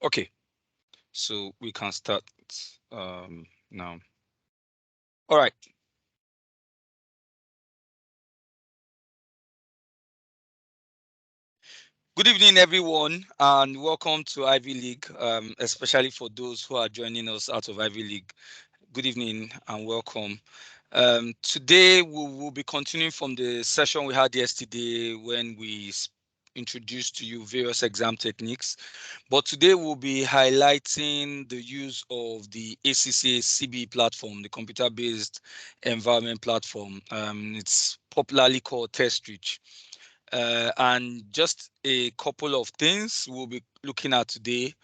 Okay, so we can start now. All right. Good evening, everyone, and welcome to Ivy League, especially for those who are joining us out of Ivy League. Good evening and welcome. Today, we will be continuing from the session we had yesterday when we introduced to you various exam techniques. But today, we'll be highlighting the use of the ACCA Cbe platform, the computer-based environment platform. It's popularly called TestReach. And just a couple of things we'll be looking at today.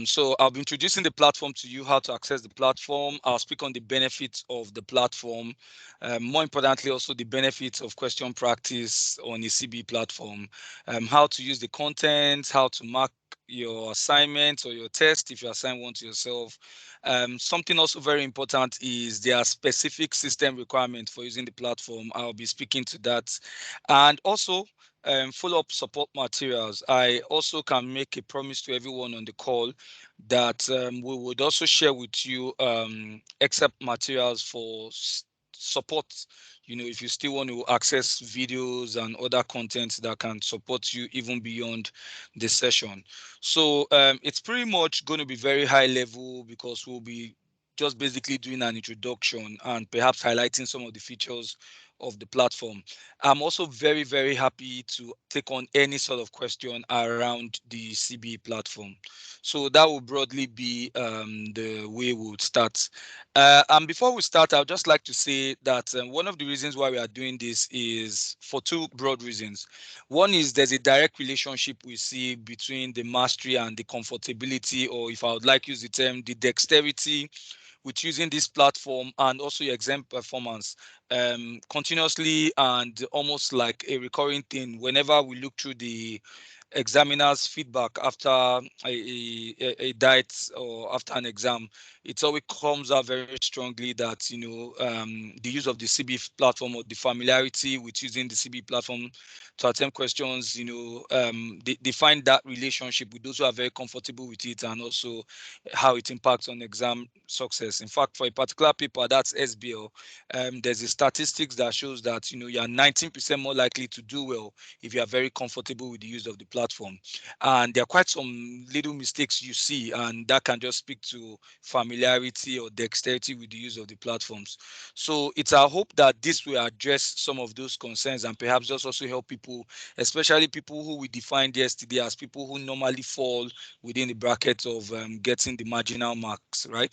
So I'll be introducing the platform to you, how to access the platform. I'll speak on the benefits of the platform. More importantly, also the benefits of question practice on the CB platform. How to use the content, how to mark your assignment or your test if you assign one to yourself. Something also very important is there are specific system requirements for using the platform. I'll be speaking to that. And also follow-up support materials. I also can make a promise to everyone on the call that we would also share with you excerpt materials for support. If you still want to access videos and other content that can support you even beyond the session. So it's pretty much going to be very high level because we'll be just basically doing an introduction and perhaps highlighting some of the features of the platform. I'm also very, very happy to take on any sort of question around the CBE platform. So that will broadly be the way we would start. And before we start, I'd just like to say that one of the reasons why we are doing this is for two broad reasons. One is there's a direct relationship we see between the mastery and the comfortability, or if I would like to use the term, the dexterity with using this platform and also your exam performance continuously and almost like a recurring thing whenever we look through the examiner's feedback after a diet or after an exam. It always comes out very strongly that the use of the CB platform or the familiarity with using the CB platform to attempt questions, they find that relationship with those who are very comfortable with it, and also how it impacts on exam success. In fact, for a particular paper, that's SBL, there's a statistics that shows that you are 19% more likely to do well if you are very comfortable with the use of the platform. And there are quite some little mistakes you see, and that can just speak to familiarity or dexterity with the use of the platforms. So it's our hope that this will address some of those concerns and perhaps just also help people, especially people who we defined yesterday as people who normally fall within the bracket of getting the marginal marks, right?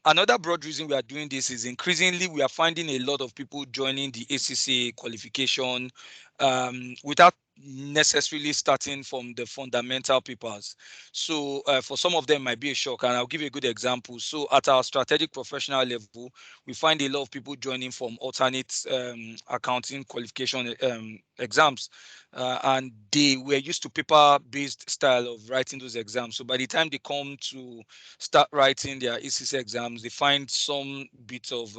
Another broad reason we are doing this is increasingly we are finding a lot of people joining the ACCA qualification without necessarily starting from the fundamental papers. So for some of them might be a shock, and I'll give you a good example. So at our strategic professional level, we find a lot of people joining from alternate accounting qualification exams, and they were used to paper-based style of writing those exams. So by the time they come to start writing their ACC exams, they find some bit of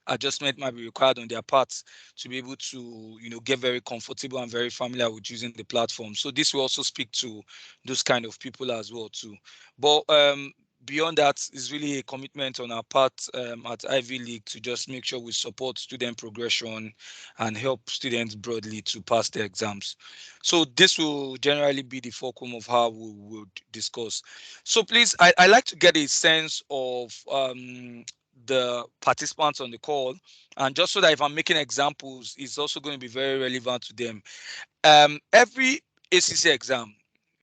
adjustment might be required on their parts to be able to, get very comfortable and very familiar with using the platform. So this will also speak to those kind of people as well too. But beyond that, is really a commitment on our part at Ivy League to just make sure we support student progression and help students broadly to pass their exams. So this will generally be the fulcrum of how we would discuss. So please, I like to get a sense of the participants on the call, and just so that if I'm making examples, it's also going to be very relevant to them. Every ACC exam,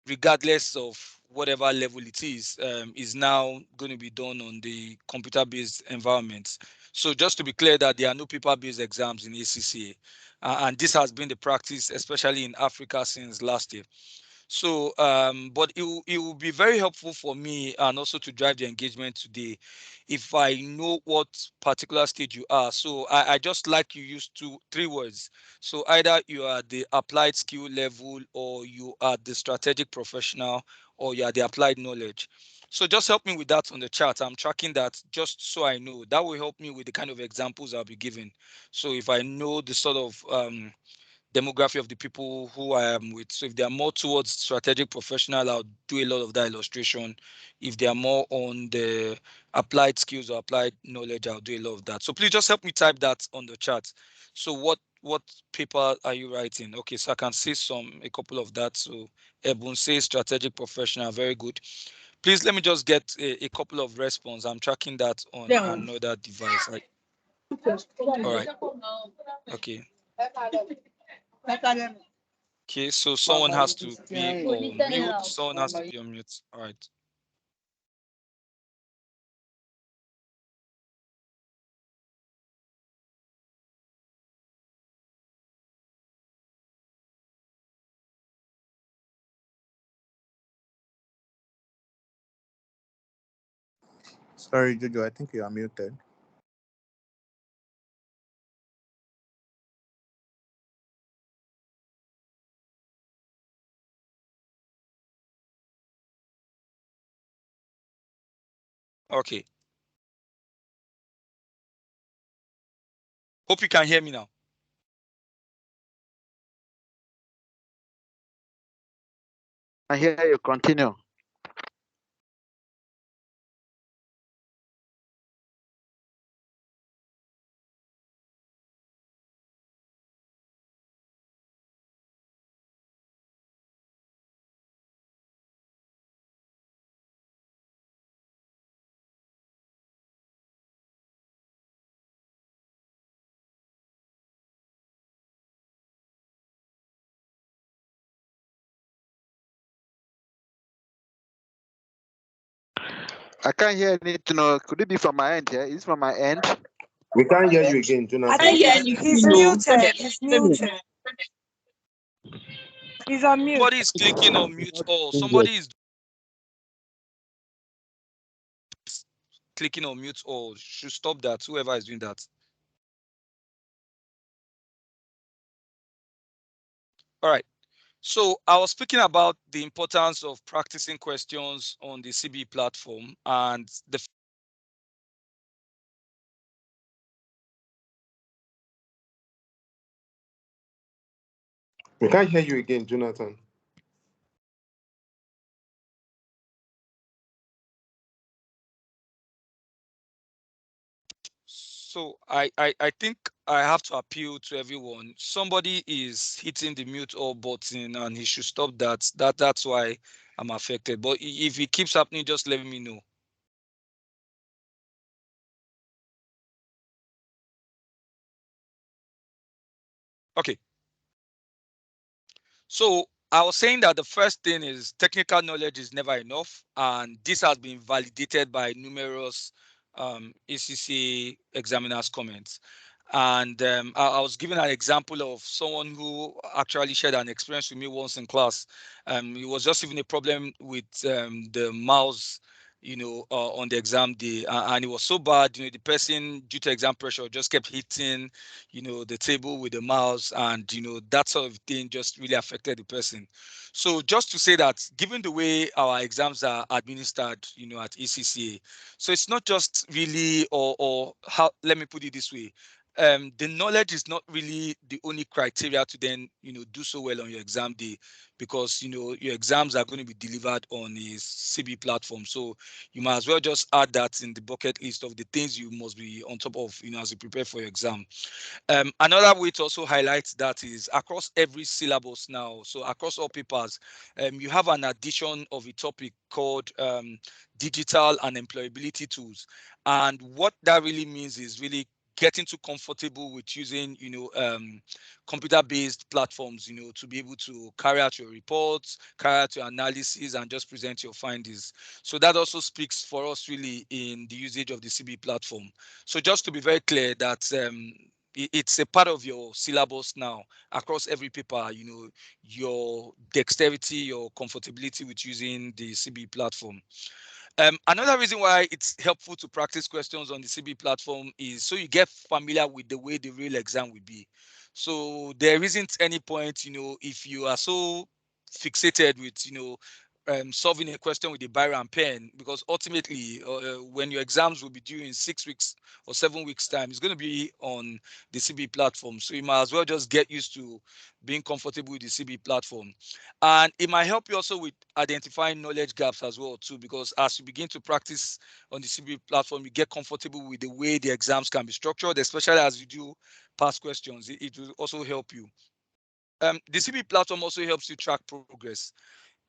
regardless of whatever level it is now going to be done on the computer-based environments. So just to be clear that there are no paper-based exams in ACCA, and this has been the practice, especially in Africa, since last year. So, but it will be very helpful for me and also to drive the engagement today if I know what particular stage you are. So I just like you use three words. So either you are the applied skill level, or you are the strategic professional, or you are the applied knowledge. So just help me with that on the chat. I'm tracking that just so I know. That will help me with the kind of examples I'll be giving. So if I know the sort of demography of the people who I am with. So if they are more towards strategic professional, I'll do a lot of that illustration. If they are more on the applied skills or applied knowledge, I'll do a lot of that. So please just help me type that on the chat. So what paper are you writing? Okay, so I can see a couple of that. So Ebun says strategic professional, very good. Please let me just get a couple of response. I'm tracking that on another device. All right. Okay. Okay, so someone has to be on mute. Someone has to be on mute. All right. Sorry, Jojo, I think you are muted. Okay. Hope you can hear me now. I hear you. Continue. I can't hear anything. Could it be from my end here? Is it from my end? We can't hear you again, Jonathan. I think he's muted. He's muted. He's on mute. Somebody is clicking on mute all. Somebody is clicking on mute all. Should stop that. Whoever is doing that. All right. So I was speaking about the importance of practicing questions on the Cbe platform, and We can't hear you again, Jonathan. So I think I have to appeal to everyone. Somebody is hitting the mute all button and he should stop that. That's why I'm affected. But if it keeps happening, just let me know. Okay. So I was saying that the first thing is technical knowledge is never enough, and this has been validated by numerous ACCA examiners' comments. And I was given an example of someone who actually shared an experience with me once in class. It was just even a problem with the mouse, on the exam day, and it was so bad. The person, due to exam pressure, just kept hitting, the table with the mouse, and that sort of thing just really affected the person. So just to say that, given the way our exams are administered, at ECCA, so it's not just really, or how, let me put it this way, the knowledge is not really the only criteria to then do so well on your exam day, because your exams are going to be delivered on a Cbe platform. So you might as well just add that in the bucket list of the things you must be on top of as you prepare for your exam. Another way to also highlight that is across every syllabus now, so across all papers, you have an addition of a topic called digital and employability tools. And what that really means is really getting too comfortable with using computer-based platforms to be able to carry out your reports, carry out your analysis, and just present your findings. So that also speaks for us really in the usage of the Cbe platform. So just to be very clear that it's a part of your syllabus now across every paper, your dexterity, your comfortability with using the Cbe platform. Another reason why it's helpful to practice questions on the Cbe platform is so you get familiar with the way the real exam will be. So there isn't any point, if you are so fixated with, solving a question with a biro and pen, because ultimately when your exams will be due in 6 weeks or 7 weeks time, it's going to be on the Cbe platform. So you might as well just get used to being comfortable with the Cbe platform. And it might help you also with identifying knowledge gaps as well too, because as you begin to practice on the Cbe platform, you get comfortable with the way the exams can be structured, especially as you do past questions. It will also help you. The Cbe platform also helps you track progress,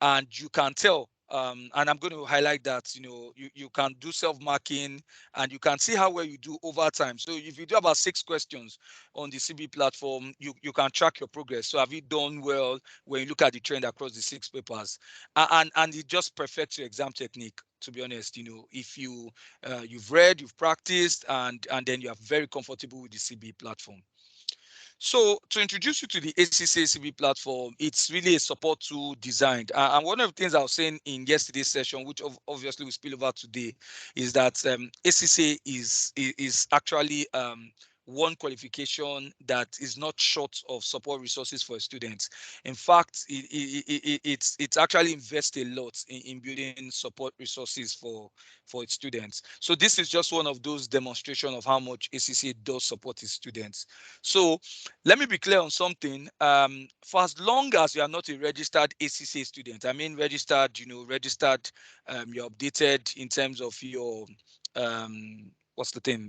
and you can tell, and I'm going to highlight that, you can do self-marking, and you can see how well you do over time. So if you do about 6 questions on the Cbe platform, you can track your progress. So have you done well when you look at the trend across the 6 papers? And it just perfects your exam technique, to be honest. If you've read, you've practiced, and then you are very comfortable with the Cbe platform. So to introduce you to the Cbe platform, it's really a support tool designed. And one of the things I was saying in yesterday's session, which obviously we spill over today, is that Scca is actually one qualification that is not short of support resources for students. In fact, it's actually invests a lot in building support resources for its students. So this is just one of those demonstrations of how much Scca does support its students. So let me be clear on something. For as long as you are not a registered Scca student, I mean registered, registered, you're updated in terms of your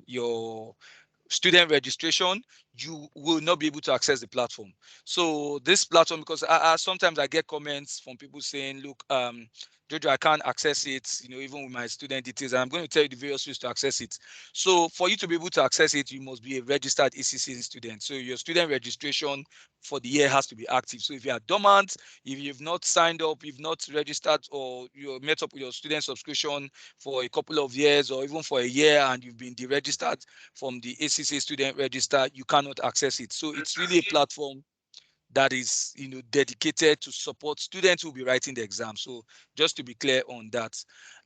your student registration, you will not be able to access the platform. So this platform, because sometimes I get comments from people saying, look, Jojo, I can't access it, even with my student details. And I'm going to tell you the various ways to access it. So for you to be able to access it, you must be a registered Scca student. So your student registration for the year has to be active. So if you are dormant, if you've not signed up, you've not registered, or you're met up with your student subscription for a couple of years or even for a year, and you've been deregistered from the Scca student register, you cannot access it. So it's really a platform that is dedicated to support students who will be writing the exam. So just to be clear on that.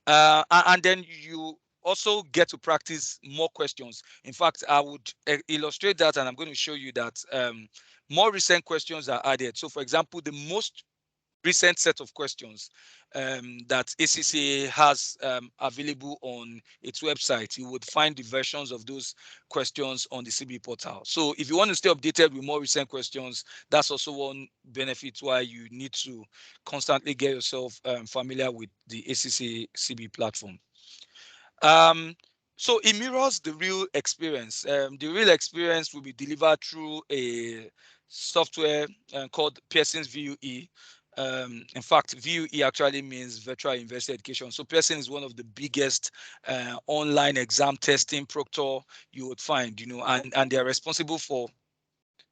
And then you also get to practice more questions. In fact, I would illustrate that, and I'm going to show you that more recent questions are added. So for example, the most recent set of questions that Scca has available on its website, you would find the versions of those questions on the Cbe portal. So if you want to stay updated with more recent questions, that's also one benefit why you need to constantly get yourself familiar with the Scca Cbe platform. So it mirrors the real experience. The real experience will be delivered through a software called Pearson's VUE. In fact, VUE actually means Virtual University Education. So Pearson is one of the biggest online exam testing proctor you would find, and they're responsible for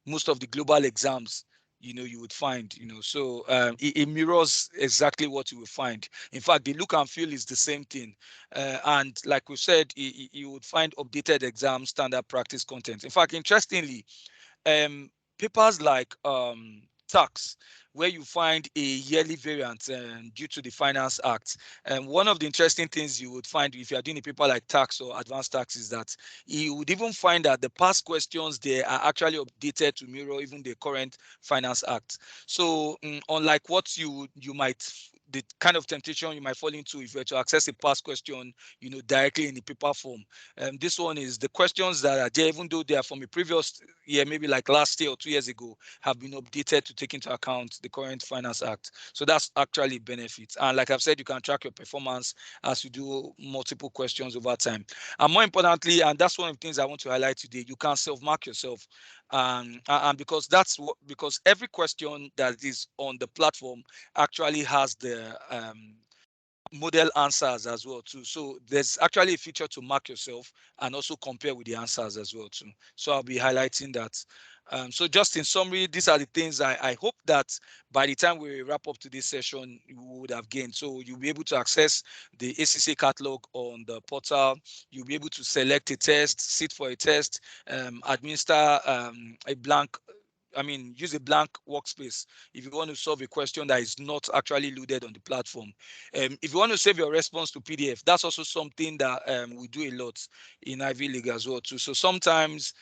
most of the global exams you would find. So it mirrors exactly what you will find. In fact, the look and feel is the same thing, and like we said, you would find updated exam standard practice content. In fact, interestingly, papers like tax, where you find a yearly variant due to the Finance Act. And one of the interesting things you would find if you are doing a paper like tax or advanced tax is that you would even find that the past questions there are actually updated to mirror even the current Finance Act. So unlike what you might, the kind of temptation you might fall into if you were to access a past question, directly in the paper form. This one is the questions that are there, even though they are from a previous year, maybe like last year or 2 years ago, have been updated to take into account the current Finance Act. So that's actually benefits. And like I've said, you can track your performance as you do multiple questions over time. And more importantly, and that's one of the things I want to highlight today, you can self-mark yourself. And because because every question that is on the platform actually has the model answers as well too. So there's actually a feature to mark yourself and also compare with the answers as well too. So I'll be highlighting that. So just in summary, these are the things I hope that by the time we wrap up to this session, you would have gained. So you'll be able to access the Scca catalog on the portal. You'll be able to select a test, sit for a test, administer a blank, use a blank workspace if you want to solve a question that is not actually loaded on the platform. If you want to save your response to PDF, that's also something that we do a lot in Ivy League as well too. So sometimes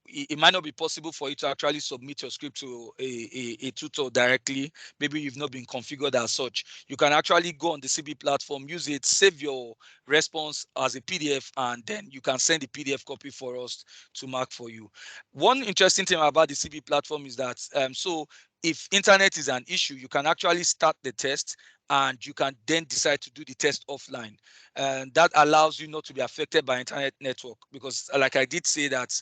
it might not be possible for you to actually submit your script to a tutor directly. Maybe you've not been configured as such. You can actually go on the Cbe platform, use it, save your response as a PDF, and then you can send the PDF copy for us to mark for you. One interesting thing about the Cbe platform is that so if internet is an issue, you can actually start the test and you can then decide to do the test offline. And that allows you not to be affected by internet network, because like I did say that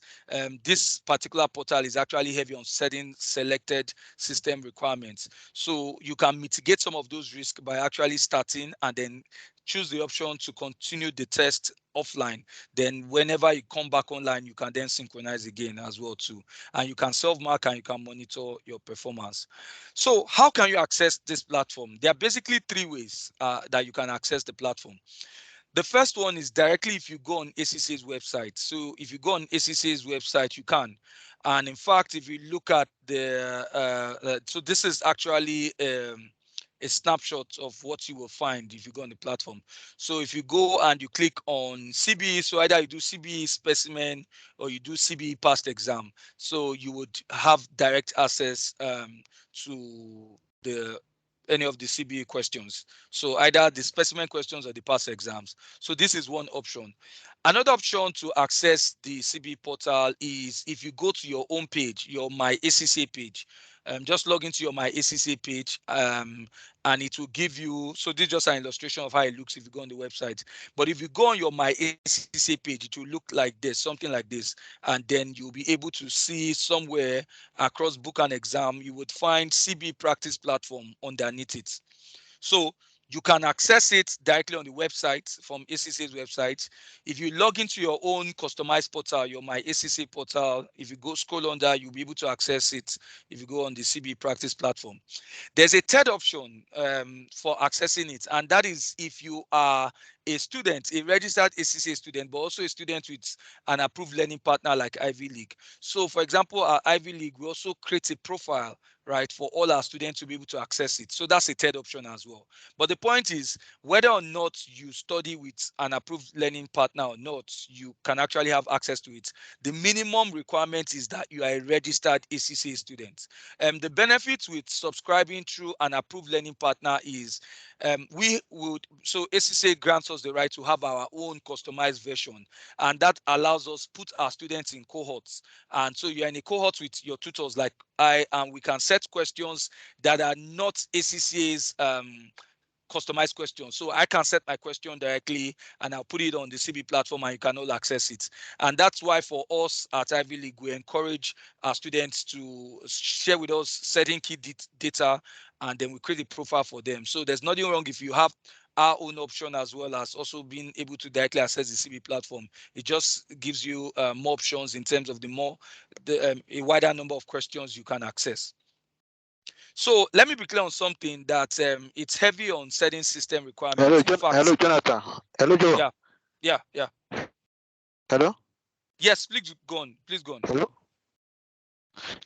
this particular portal is actually heavy on setting selected system requirements. So you can mitigate some of those risks by actually starting and then choose the option to continue the test offline. Then whenever you come back online, you can then synchronize again as well too. And you can self-mark and you can monitor your performance. So how can you access this platform? There are basically three ways that you can access the platform. The first one is directly if you go on Scca's website. So if you go on Scca's website, you can. And in fact, if you look at so this is actually a snapshot of what you will find if you go on the platform. So if you go and you click on Cbe, so either you do Cbe specimen or you do Cbe past exam, so you would have direct access to the any of the Cbe questions. So either the specimen questions or the past exams. So this is one option. Another option to access the Cbe portal is if you go to your own page, your My Scca page. Just log into your My Scca page and it will give you, so this is just an illustration of how it looks if you go on the website. But if you go on your My Scca page, it will look like this, something like this. And then you'll be able to see somewhere across book and exam, you would find Cbe Practice platform underneath it. So you can access it directly on the website from Scca's website. If you log into your own customized portal, your My Scca portal, if you go scroll under, you'll be able to access it if you go on the Cbe Practice platform. There's a third option for accessing it, and that is if you are a student, a registered Scca student, but also a student with an approved learning partner like Ivy League. So for example, our Ivy League, we also create a profile, right, for all our students to be able to access it. So that's a third option as well. But the point is, whether or not you study with an approved learning partner or not, you can actually have access to it. The minimum requirement is that you are a registered Scca student. The benefits with subscribing through an approved learning partner is so Scca grants us the right to have our own customized version, and that allows us put our students in cohorts. And so you're in a cohort with your tutors like I, and we can set questions that are not Scca's customized questions. So I can set my question directly and I'll put it on the Cbe platform and you can all access it. And that's why for us at Ivy League, we encourage our students to share with us certain key data, and then we create a profile for them. So there's nothing wrong if you have our own option as well as also being able to directly access the Cbe platform. It just gives you more options in terms of a wider number of questions you can access. So let me be clear on something that it's heavy on setting system requirements. Hello, Jonathan. Hello, Joe. Yeah. Hello. Yes, please go on. Please go on. Hello.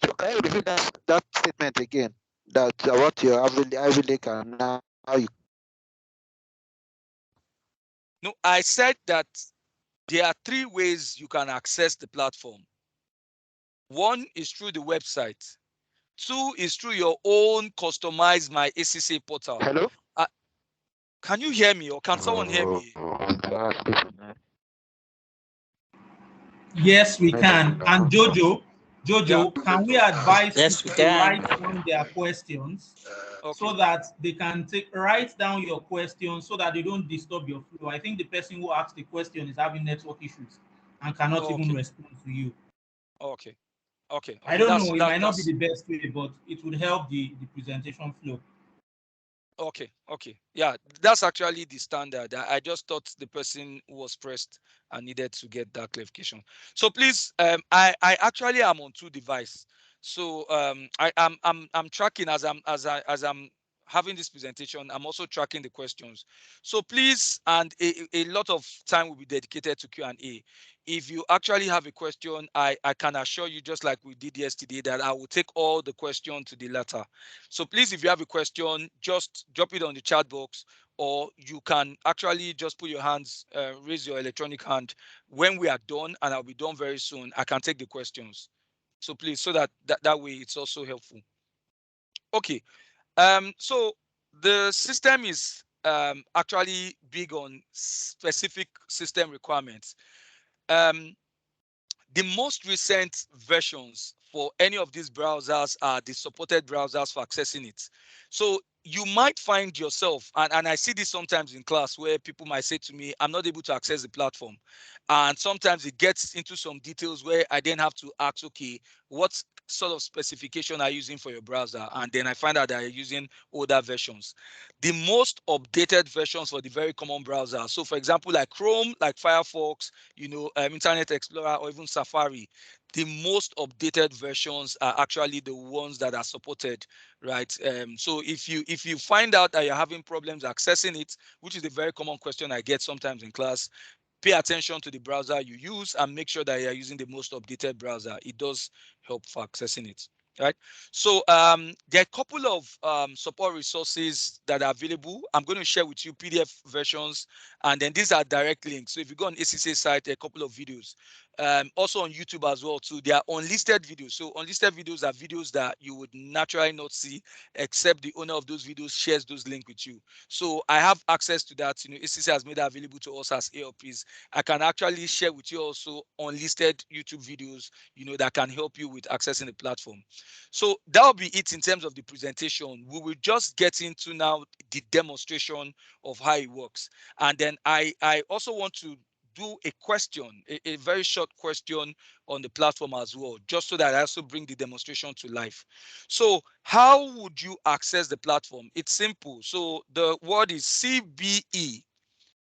So can you repeat that statement again? That what your Ivy League and now you. No, I said that there are three ways you can access the platform. One is through the website. Two is through your own customized My Scca portal. Hello. Can you hear me, or can someone hear me? Yes, we can. And Jojo, Yeah. can we advise Yes, we people to can. write down their questions so Okay. that they can write down your questions so that they don't disturb your flow? I think the person who asked the question is having network issues and cannot even Okay. respond to you. Okay. I don't know, it might not be the best way, but it would help the presentation flow. Okay. Yeah, that's actually the standard. I just thought the person was pressed and needed to get that clarification. So please, I actually am on two devices. So I'm tracking as I'm having this presentation. I'm also tracking the questions. So please, and a lot of time will be dedicated to Q&A. If you actually have a question, I can assure you, just like we did yesterday, that I will take all the questions to the latter. So please, if you have a question, just drop it on the chat box, or you can actually just put your hands, raise your electronic hand when we are done, and I'll be done very soon. I can take the questions. So please, so that way it's also helpful. Okay. So the system is actually big on specific system requirements. Um, the most recent versions for any of these browsers are the supported browsers for accessing it. So you might find yourself, and I see this sometimes in class where people might say to me, I'm not able to access the platform. And sometimes it gets into some details where I then have to ask, okay, what sort of specification are you using for your browser? And then I find out that you're using older versions. The most updated versions for the very common browser. So for example, like Chrome, like Firefox, Internet Explorer, or even Safari, the most updated versions are actually the ones that are supported, right? So if you find out that you're having problems accessing it, which is a very common question I get sometimes in class, pay attention to the browser you use and make sure that you're using the most updated browser. It does help for accessing it. Right. So there are a couple of support resources that are available. I'm going to share with you PDF versions, and then these are direct links. So if you go on Scca site, there are a couple of videos. Also on YouTube as well too. They are unlisted videos. So unlisted videos are videos that you would naturally not see, except the owner of those videos shares those links with you. So I have access to that. Scca has made that available to us as ALPs. I can actually share with you also unlisted YouTube videos, that can help you with accessing the platform. So that'll be it in terms of the presentation. We will just get into now the demonstration of how it works. And then I also want to do a question, a very short question on the platform as well, just so that I also bring the demonstration to life. So how would you access the platform? It's simple. So the word is CBE.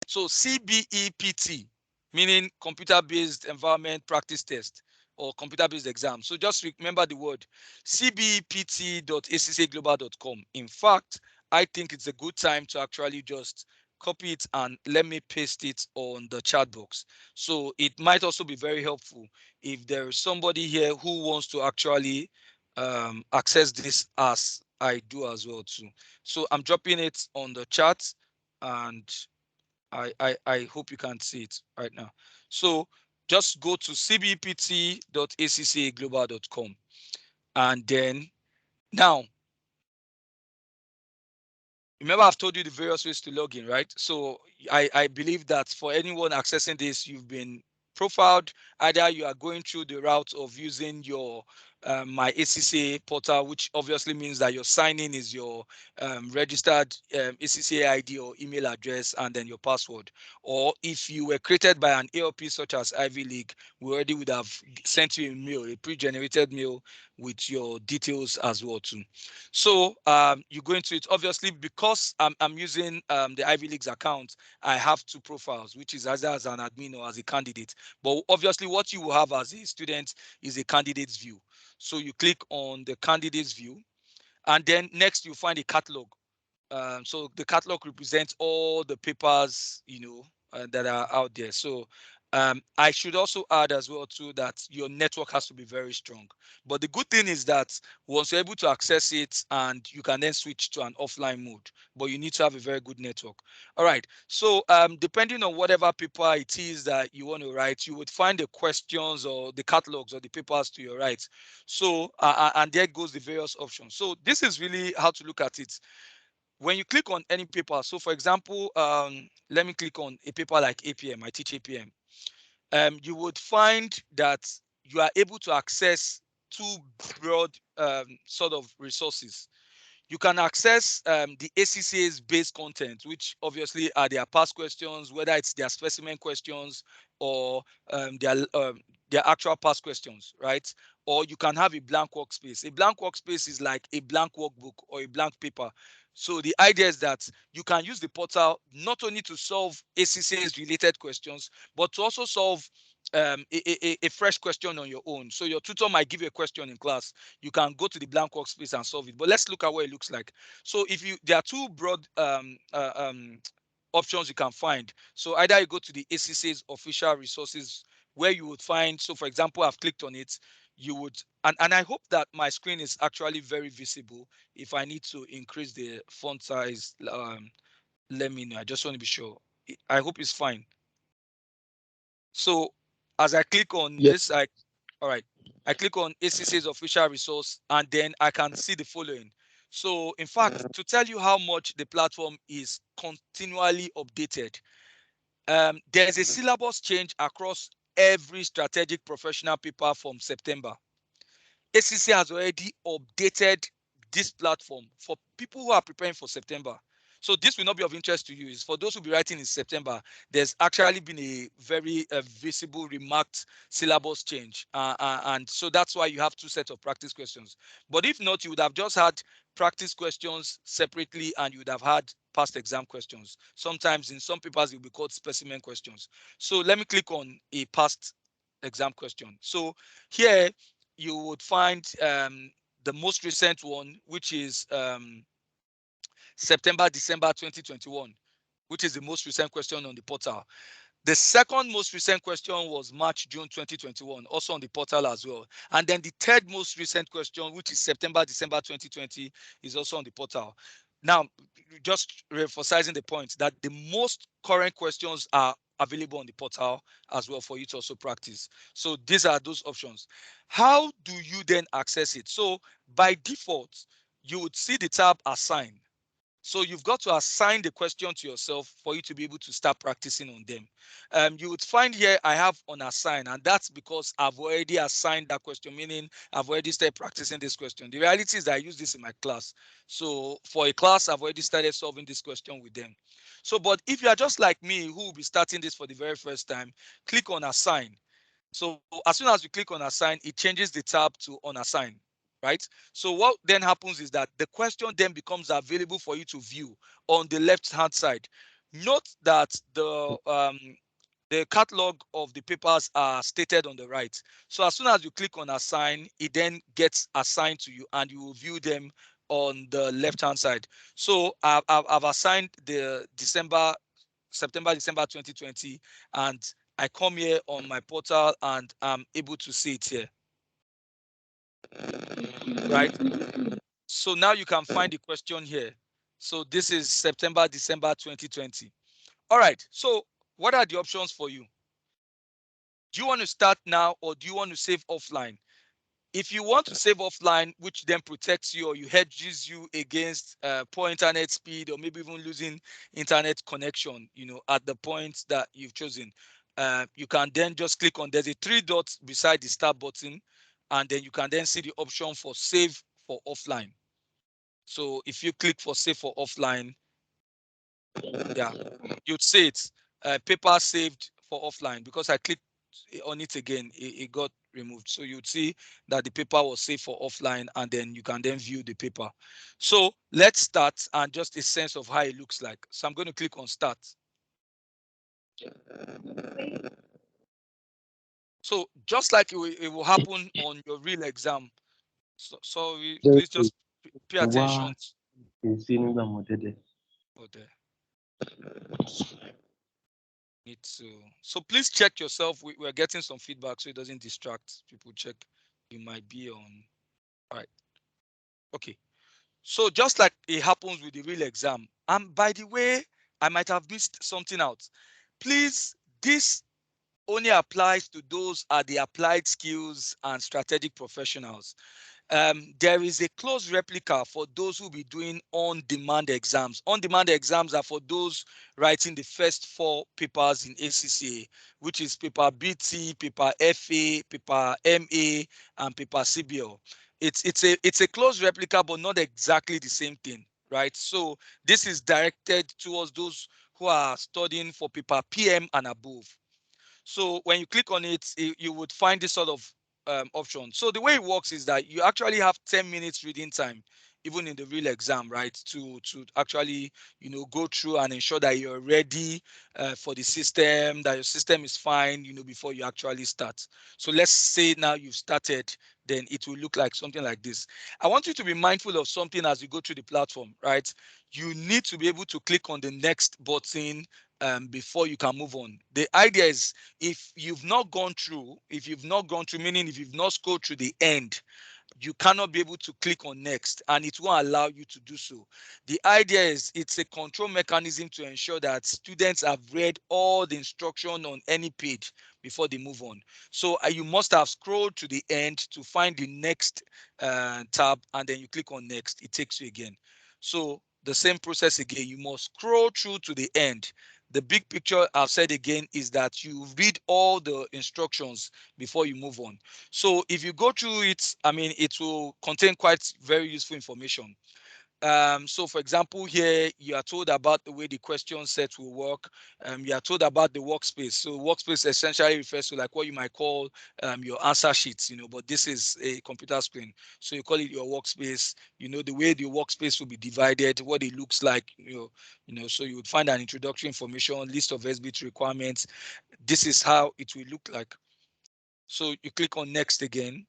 So CBEPT, meaning computer-based environment practice test or computer-based exam. So just remember the word cbept.accglobal.com. In fact, I think it's a good time to actually just copy it and let me paste it on the chat box. So it might also be very helpful if there is somebody here who wants to actually access this as I do as well too. So I'm dropping it on the chat, and I hope you can see it right now. So just go to cbept.accglobal.com, and then now remember I've told you the various ways to log in, right? So I believe that for anyone accessing this, you've been profiled. Either you are going through the route of using your my ACCA portal, which obviously means that your sign-in is your registered ACCA ID or email address and then your password. Or if you were created by an ALP such as Ivy League, we already would have sent you a mail, a pre-generated mail with your details as well too. So you go into it. Obviously, because I'm using the Ivy League's account, I have two profiles, which is either as an admin or as a candidate. But obviously, what you will have as a student is a candidate's view. So you click on the candidate's view, and then next you find a catalog. So the catalog represents all the papers, that are out there. So I should also add as well too that your network has to be very strong. But the good thing is that once you're able to access it, and you can then switch to an offline mode, but you need to have a very good network. All right. So depending on whatever paper it is that you want to write, you would find the questions or the catalogs or the papers to your right. So and there goes the various options. So this is really how to look at it. When you click on any paper, so for example, let me click on a paper like APM. I teach APM. You would find that you are able to access two broad sort of resources. You can access the ACCA's base content, which obviously are their past questions, whether it's their specimen questions or their actual past questions, right? Or you can have a blank workspace. A blank workspace is like a blank workbook or a blank paper. So the idea is that you can use the portal not only to solve ACCA's related questions, but to also solve a fresh question on your own. So your tutor might give you a question in class, you can go to the blank workspace and solve it. But let's look at what it looks like. So there are two broad options you can find. So either you go to the ACCA's official resources, where you would find, so for example, I've clicked on it, you would, and I hope that my screen is actually very visible. If I need to increase the font size, let me know. I just want to be sure. I hope it's fine. So as I click on Yeah. this, All right. I click on ACC's official resource, and then I can see the following. So in fact, to tell you how much the platform is continually updated, there's a syllabus change across every strategic professional paper from September. ACC has already updated this platform for people who are preparing for September. So this will not be of interest to you. It's for those who will be writing in September. There's actually been a very visible, remarked syllabus change, and so that's why you have two sets of practice questions. But if not, you would have just had practice questions separately, and you would have had past exam questions. Sometimes in some papers it will be called specimen questions. So let me click on a past exam question. So here you would find the most recent one, which is September, December 2021, which is the most recent question on the portal. The second most recent question was March, June 2021, also on the portal as well. And then the third most recent question, which is September, December 2020, is also on the portal. Now, just emphasizing the point that the most current questions are available on the portal as well for you to also practice. So these are those options. How do you then access it? So by default, you would see the tab Assign. So you've got to assign the question to yourself for you to be able to start practicing on them. You would find here I have unassign, and that's because I've already assigned that question, meaning I've already started practicing this question. The reality is that I use this in my class. So for a class, I've already started solving this question with them. So, but if you are just like me, who will be starting this for the very first time, click on assign. So as soon as you click on assign, it changes the tab to unassign, right? So what then happens is that the question then becomes available for you to view on the left-hand side. Note that the catalog of the papers are stated on the right. So as soon as you click on assign, it then gets assigned to you and you will view them on the left-hand side. So I've assigned the September, December 2020, and I come here on my portal and I'm able to see it here, right? So now you can find the question here. So this is September, December 2020. All right, so what are the options for you? Do you want to start now or do you want to save offline? If you want to save offline, which then protects you or you hedges you against poor internet speed or maybe even losing internet connection, at the point that you've chosen, you can then just click on, there's a three dots beside the start button, and then you can then see the option for save for offline. So if you click for save for offline, yeah, you'd see it, paper saved for offline. Because I clicked on it again, it got removed. So you'd see that the paper was saved for offline, and then you can then view the paper. So let's start, and just a sense of how it looks like. So I'm going to click on start. So just like it will happen on your real exam. So please just pay attention. Oh, there. Need to. So please check yourself. We're getting some feedback, so it doesn't distract people. Check. You might be on. All right. Okay. So just like it happens with the real exam. And by the way, I might have missed something out. Please, this only applies to those at the applied skills and strategic professionals. There is a close replica for those who will be doing on-demand exams. On-demand exams are for those writing the first four papers in ACCA, which is paper BT, paper FA, paper MA, and paper CBL. It's a close replica, but not exactly the same thing, right? So this is directed towards those who are studying for paper PM and above. So when you click on it, you would find this sort of option. So the way it works is that you actually have 10 minutes reading time, even in the real exam, right? To actually, go through and ensure that you're ready for the system, that your system is fine, before you actually start. So let's say now you've started, then it will look like something like this. I want you to be mindful of something as you go through the platform, right? You need to be able to click on the next button before you can move on. The idea is if you've not gone through, meaning if you've not scrolled through the end, you cannot be able to click on next, and it won't allow you to do so. The idea is it's a control mechanism to ensure that students have read all the instruction on any page before they move on. So you must have scrolled to the end to find the next tab, and then you click on next, it takes you again. So the same process again, you must scroll through to the end. The big picture I've said again is that you read all the instructions before you move on. So if you go through it, I mean, it will contain quite very useful information. So for example, here you are told about the way the question set will work. You are told about the workspace. So workspace essentially refers to like what you might call your answer sheets, but this is a computer screen. So you call it your workspace, the way the workspace will be divided, what it looks like, so you would find an introductory information, list of SBT requirements. This is how it will look like. So you click on next again.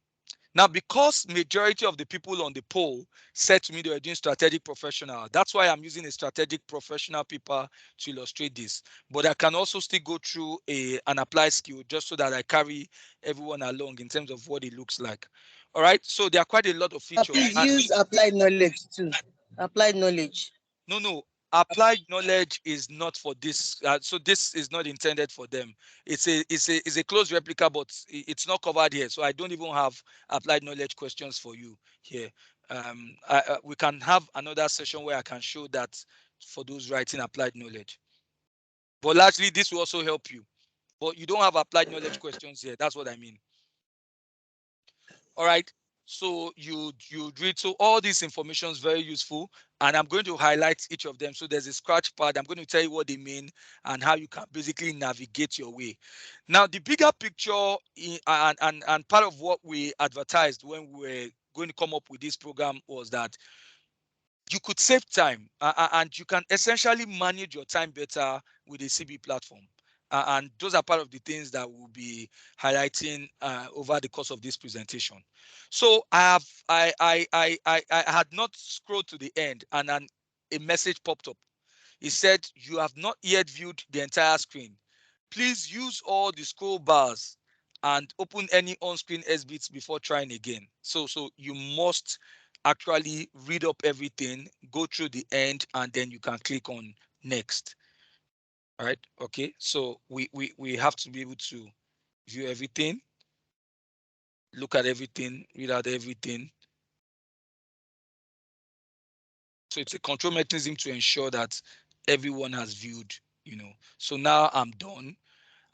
Now, because majority of the people on the poll said to me they were doing strategic professional, that's why I'm using a strategic professional paper to illustrate this. But I can also still go through an applied skill just so that I carry everyone along in terms of what it looks like. All right, so there are quite a lot of features. Please use applied knowledge too. Applied knowledge. No, applied knowledge is not for this. So this is not intended for them. It's a close replica, but it's not covered here. So I don't even have applied knowledge questions for you here. We can have another session where I can show that for those writing applied knowledge. But largely, this will also help you. But you don't have applied knowledge questions here. That's what I mean. All right. So you read. So all this information is very useful, and I'm going to highlight each of them. So there's a scratch pad. I'm going to tell you what they mean and how you can basically navigate your way. Now, the bigger picture and part of what we advertised when we were going to come up with this program was that you could save time and you can essentially manage your time better with a Cbe platform. And those are part of the things that we'll be highlighting over the course of this presentation. So I had not scrolled to the end, and a message popped up. It said, "You have not yet viewed the entire screen. Please use all the scroll bars and open any on-screen SBITs before trying again." So you must actually read up everything, go through the end, and then you can click on next. All right. Okay. So we have to be able to view everything, look at everything, read out everything. So it's a control mechanism to ensure that everyone has viewed, So now I'm done.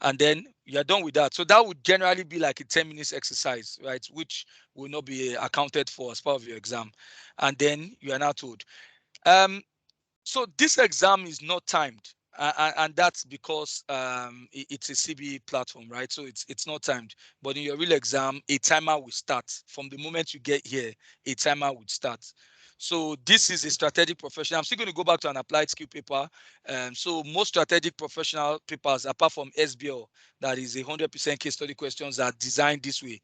And then you're done with that. So that would generally be like a 10 minutes exercise, right? Which will not be accounted for as part of your exam. And then you are now told, so this exam is not timed, and that's because it's a Cbe platform, right? So it's not timed. But in your real exam, a timer will start from the moment you get here. A timer would start. So this is a strategic professional. I'm still going to go back to an applied skill paper. So most strategic professional papers, apart from SBL, that is 100% case study questions, are designed this way.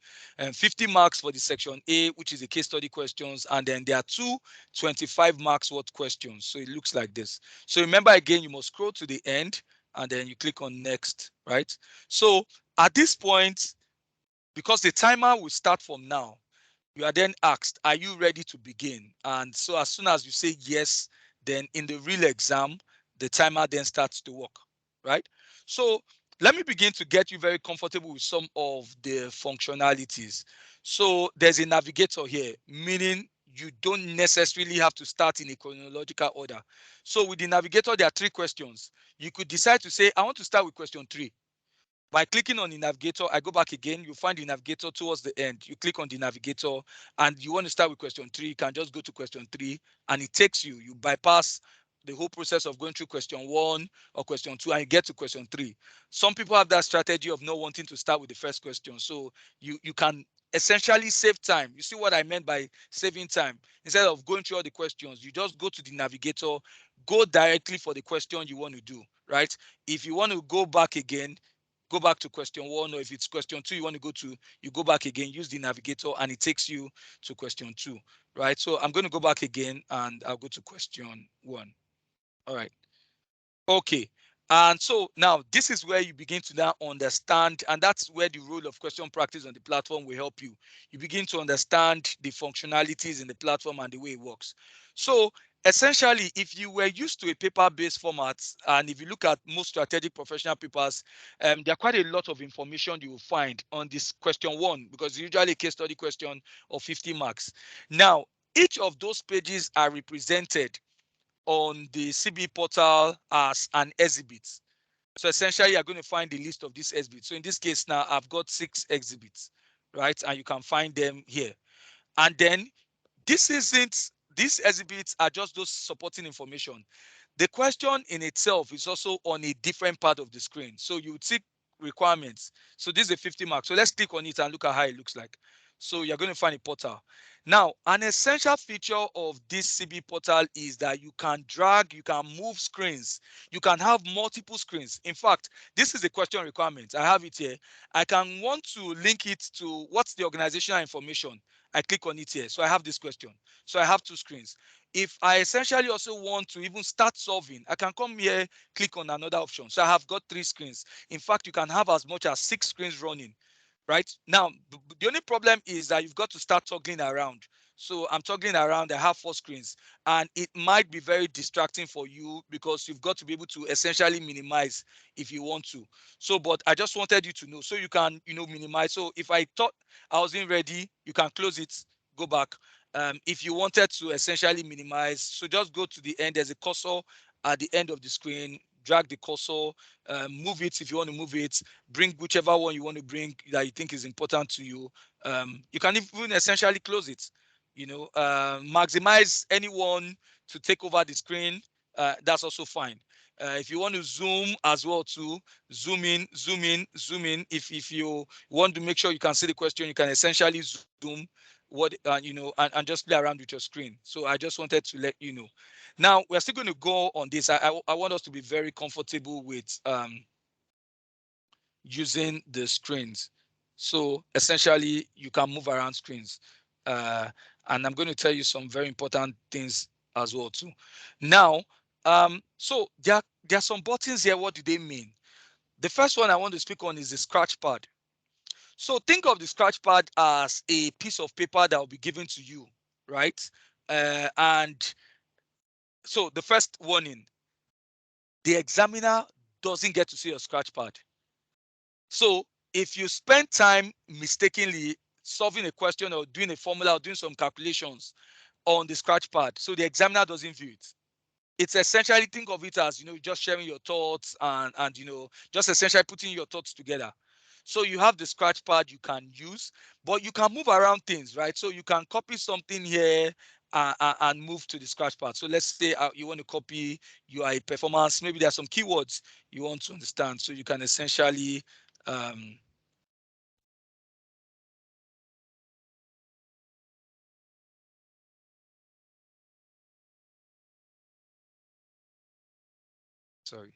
50 marks for the section A, which is the case study questions, and then there are two 25 marks worth questions. So it looks like this. So remember again, you must scroll to the end and then you click on next, right? So at this point, because the timer will start from now, you are then asked, are you ready to begin? And so as soon as you say yes, then in the real exam, the timer then starts to work, right? So let me begin to get you very comfortable with some of the functionalities. So there's a navigator here, meaning you don't necessarily have to start in a chronological order. So with the navigator, there are 3 questions. You could decide to say, I want to start with question 3. By clicking on the navigator, I go back again, you find the navigator towards the end. You click on the navigator and you want to start with question 3, you can just go to question 3 and it takes you, you bypass the whole process of going through question 1 or question 2 and you get to question 3. Some people have that strategy of not wanting to start with the first question. So you can essentially save time. You see what I meant by saving time? Instead of going through all the questions, you just go to the navigator, go directly for the question you want to do, right? If you want to go back again, go back to question 1, or if it's question 2 you want to go to, you go back again, use the navigator and it takes you to question 2, right? So I'm going to go back again and I'll go to question 1. All right. Okay. And so now this is where you begin to now understand, and that's where the role of question practice on the platform will help you. You begin to understand the functionalities in the platform and the way it works. So essentially, if you were used to a paper-based format, and if you look at most strategic professional papers, there are quite a lot of information you will find on this question one, because usually a case study question of 50 marks. Now, each of those pages are represented on the Cbe portal as an exhibit. So essentially, you're going to find the list of these exhibits. So in this case now, I've got 6 exhibits, right? And you can find them here. And then these exhibits are just those supporting information. The question in itself is also on a different part of the screen. So you tick requirements. So this is a 50 mark. So let's click on it and look at how it looks like. So you're going to find a portal. Now, an essential feature of this Cbe portal is that you can drag, you can move screens, you can have multiple screens. In fact, this is a question requirement. I have it here. I can want to link it to what's the organizational information. I click on it here. So I have this question. So I have 2 screens. If I essentially also want to even start solving, I can come here, click on another option. So I have got 3 screens. In fact, you can have as much as 6 screens running. Right now, the only problem is that you've got to start toggling around. So I'm toggling around. I have 4 screens, and it might be very distracting for you because you've got to be able to essentially minimize if you want to. So, but I just wanted you to know, so you can, minimize. So if I thought I wasn't ready, you can close it, go back. If you wanted to essentially minimize, so just go to the end. There's a cursor at the end of the screen. Drag the cursor, move it if you want to move it, bring whichever one you want to bring that you think is important to you. You can even essentially close it, maximize anyone to take over the screen. That's also fine. If you want to zoom as well too, zoom in, zoom in, zoom in. If you want to make sure you can see the question, you can essentially zoom and just play around with your screen. So I just wanted to let you know. Now we're still going to go on this. I want us to be very comfortable with using the screens. So essentially, you can move around screens. And I'm going to tell you some very important things as well too. Now, so there are some buttons here. What do they mean? The first one I want to speak on is the scratch pad. So think of the scratch pad as a piece of paper that will be given to you, right? And so the first warning, the examiner doesn't get to see your scratch pad. So if you spend time mistakenly solving a question or doing a formula or doing some calculations on the scratch pad, so the examiner doesn't view it. It's essentially, think of it as, just sharing your thoughts and just essentially putting your thoughts together. So you have the scratch pad you can use, but you can move around things, right? So you can copy something here and move to the scratch pad. So let's say you want to copy UI performance. Maybe there are some keywords you want to understand. So you can essentially sorry.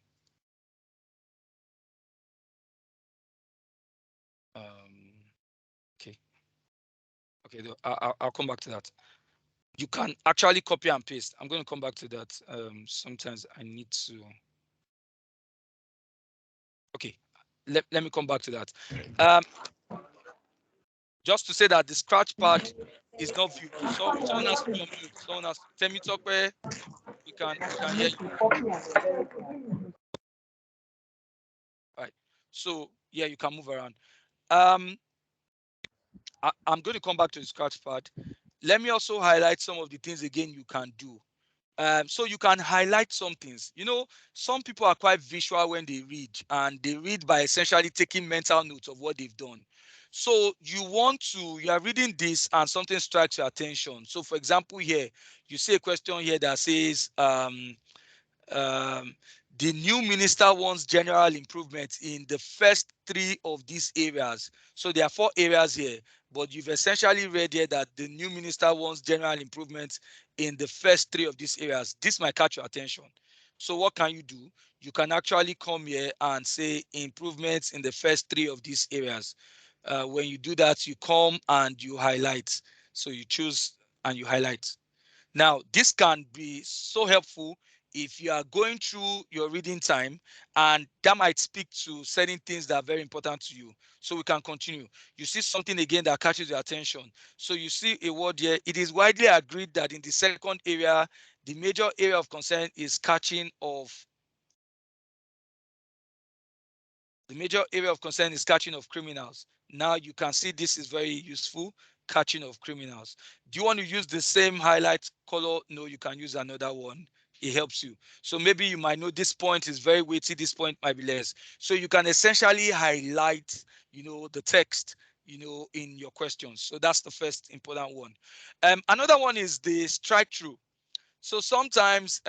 Okay. Okay, I'll come back to that. You can actually copy and paste. I'm going to come back to that. Sometimes I need to. Okay, let me come back to that. Just to say that the scratch pad is not viewed. So someone has to be on mute. Someone has tell me talk where we can hear you. Right. So yeah, you can move around. I'm going to come back to the scratch pad. Let me also highlight some of the things again you can do. So you can highlight some things. Some people are quite visual when they read, and they read by essentially taking mental notes of what they've done. So you are reading this and something strikes your attention. So for example, here, you see a question here that says, um, the new minister wants general improvement in the first 3 of these areas. So there are 4 areas here, but you've essentially read here that the new minister wants general improvement in the first 3 of these areas. This might catch your attention. So what can you do? You can actually come here and say improvements in the first 3 of these areas. When you do that, you come and you highlight. So you choose and you highlight. Now, this can be so helpful if you are going through your reading time, and that might speak to certain things that are very important to you. So we can continue. You see something again that catches your attention. So you see a word here. It is widely agreed that in the second area, the major area of concern is catching of criminals. Now you can see this is very useful, catching of criminals. Do you want to use the same highlight color? No, you can use another one. It helps you. So maybe you might know this point is very weighty, this point might be less. So you can essentially highlight, the text, in your questions. So that's the first important one. Another one is the strike through. So sometimes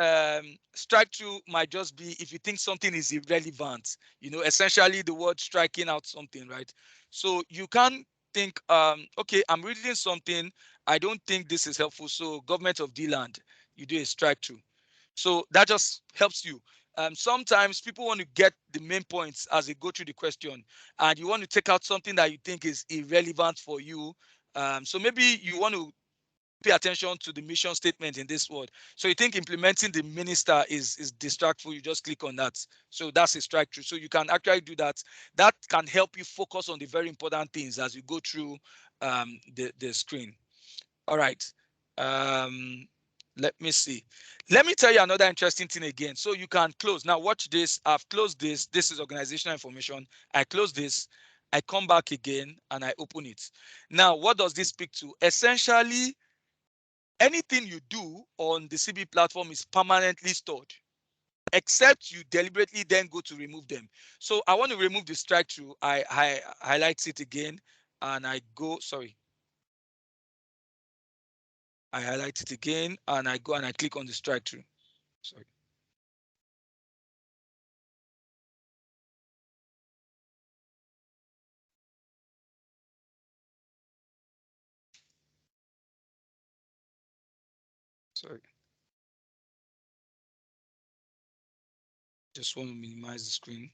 strike through might just be if you think something is irrelevant, essentially the word striking out something, right? So you can think, okay, I'm reading something, I don't think this is helpful. So government of the land, you do a strike through. So that just helps you. Sometimes people want to get the main points as they go through the question, and you want to take out something that you think is irrelevant for you. So maybe you want to pay attention to the mission statement in this word. So you think implementing the minister is distractful, you just click on that. So that's a strike through. So you can actually do that. That can help you focus on the very important things as you go through the screen. All right. Let me see. Let me tell you another interesting thing again. So you can close. Now watch this. I've closed this. This is organizational information. I close this. I come back again and I open it. Now, what does this speak to? Essentially, anything you do on the Cbe platform is permanently stored, except you deliberately then go to remove them. So I want to remove the strike through. I highlight it again and I go, sorry. I highlight it again and I go and I click on the strike through. Sorry. Sorry. Just want to minimize the screen.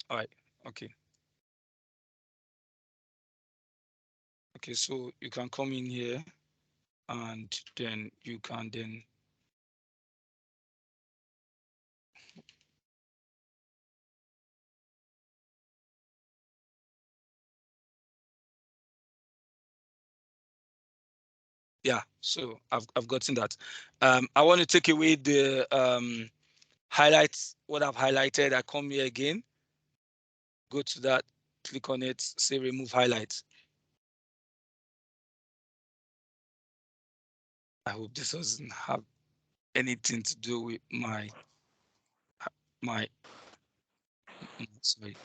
All right. Okay. Okay. So you can come in here and then you can then. Yeah, so I've gotten that. I want to take away the highlights, what I've highlighted. I come here again, go to that, click on it, say remove highlights. I hope this doesn't have anything to do with my sorry.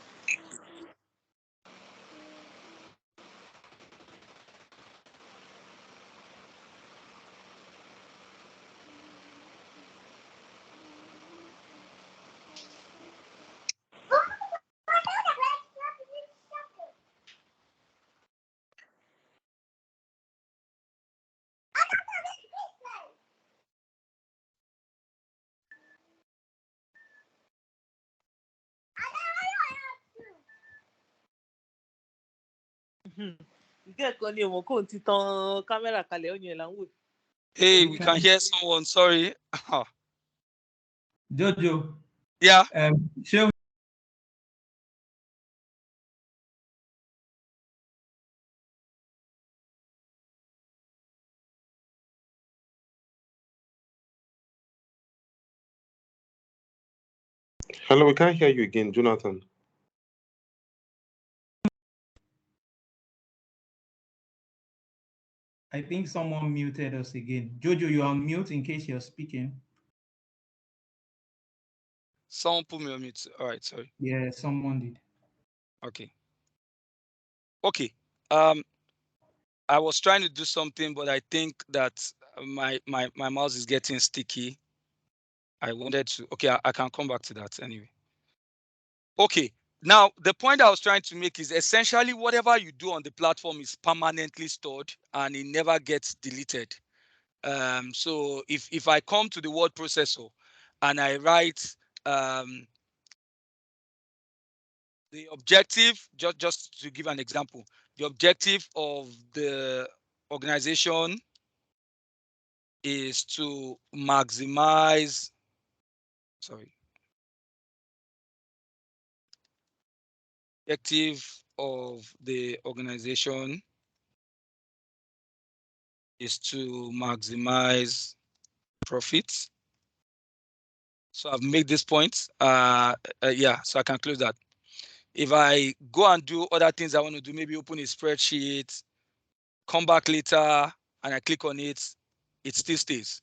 Hey, we can hear someone. Sorry. Jojo. Yeah. Show. Hello, we can't hear you again, Jonathan. I think someone muted us again. Jojo, you are on mute in case you're speaking. Someone put me on mute. All right, sorry. Yeah, someone did. Okay. Okay. I was trying to do something, but I think that my mouse is getting sticky. I wanted to. Okay, I can come back to that anyway. Okay. Now, the point I was trying to make is essentially whatever you do on the platform is permanently stored and it never gets deleted. So if I come to the word processor and I write the objective, just to give an example, the objective of the organization is to maximize, objective of the organization is to maximize profits. So I've made this point. Yeah, so I can close that. If I go and do other things I want to do, maybe open a spreadsheet, come back later, and I click on it, it still stays.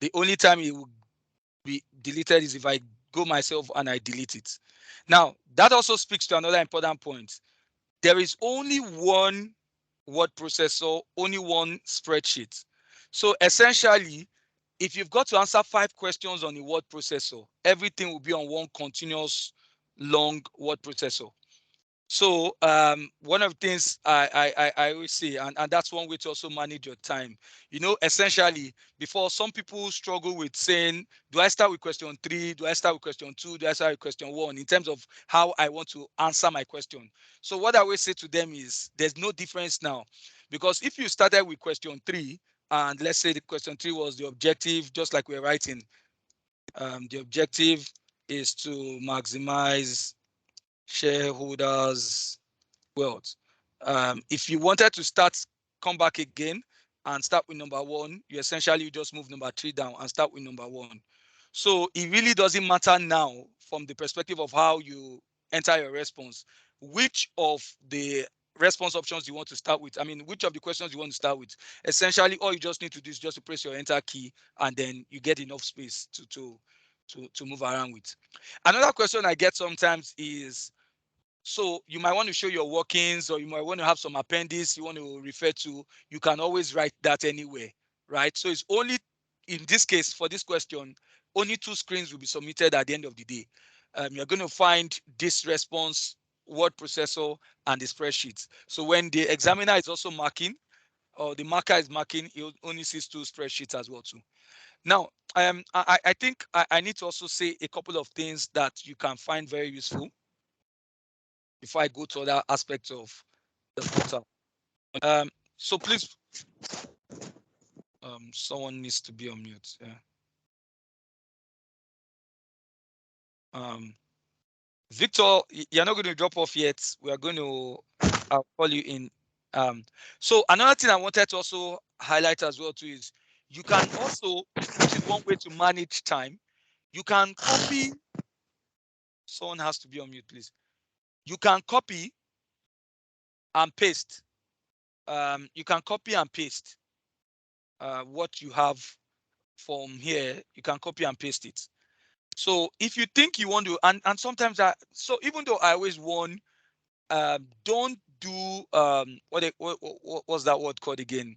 The only time it will be deleted is if I go myself and I delete it. Now, that also speaks to another important point. There is only one word processor, only one spreadsheet. So essentially, if you've got to answer 5 questions on a word processor, everything will be on one continuous long word processor. So one of the things I always say, and that's one way to also manage your time. Essentially, before, some people struggle with saying, do I start with question 3? Do I start with question 2? Do I start with question 1? In terms of how I want to answer my question. So what I always say to them is, there's no difference now. Because if you started with question 3, and let's say the question 3 was the objective, just like we're writing, the objective is to maximize shareholders' wealth. If you wanted to come back again and start with number 1, you essentially just move number 3 down and start with number 1. So it really doesn't matter now, from the perspective of how you enter your response, which of the response options you want to start with. I mean, which of the questions you want to start with. Essentially, all you just need to do is just to press your enter key, and then you get enough space to move around with. Another question I get sometimes is, so you might want to show your workings, or you might want to have some appendix you want to refer to. You can always write that anywhere, right? So it's only, in this case, for this question, only 2 screens will be submitted at the end of the day. You're going to find this response, word processor, and the spreadsheet. So when the examiner is also marking, or the marker is marking, he only sees 2 spreadsheets as well too. Now, I think I need to also say a couple of things that you can find very useful before I go to other aspects of the portal. So please, someone needs to be on mute. Yeah. Victor, you're not going to drop off yet. We are going to, I'll call you in. So another thing I wanted to also highlight as well too is, you can also, which is one way to manage time, you can copy. Someone has to be on mute, please. You can copy and paste. You can copy and paste what you have from here. You can copy and paste it. So if you think you want to, and sometimes so even though I always warn, don't do what's that word called again?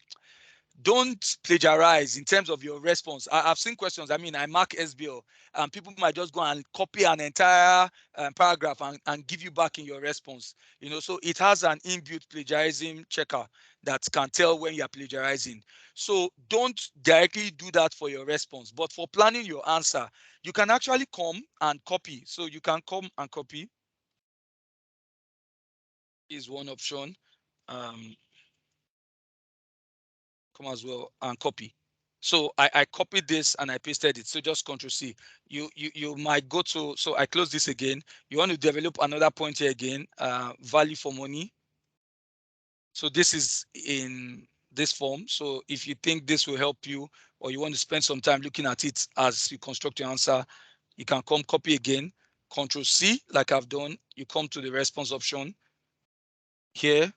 Don't plagiarize in terms of your response. I've seen questions. I mean, I mark SBL, and people might just go and copy an entire paragraph and give you back in your response. So it has an inbuilt plagiarism checker that can tell when you're plagiarizing. So don't directly do that for your response. But for planning your answer, you can actually come and copy. So you can come and copy. Is one option. Come as well and copy. So I copied this and I pasted it. So just Control C. You might go to, so I close this again. You want to develop another point here again, value for money. So this is in this form. So if you think this will help you, or you want to spend some time looking at it as you construct your answer, you can come copy again, Control C, like I've done. You come to the response option here,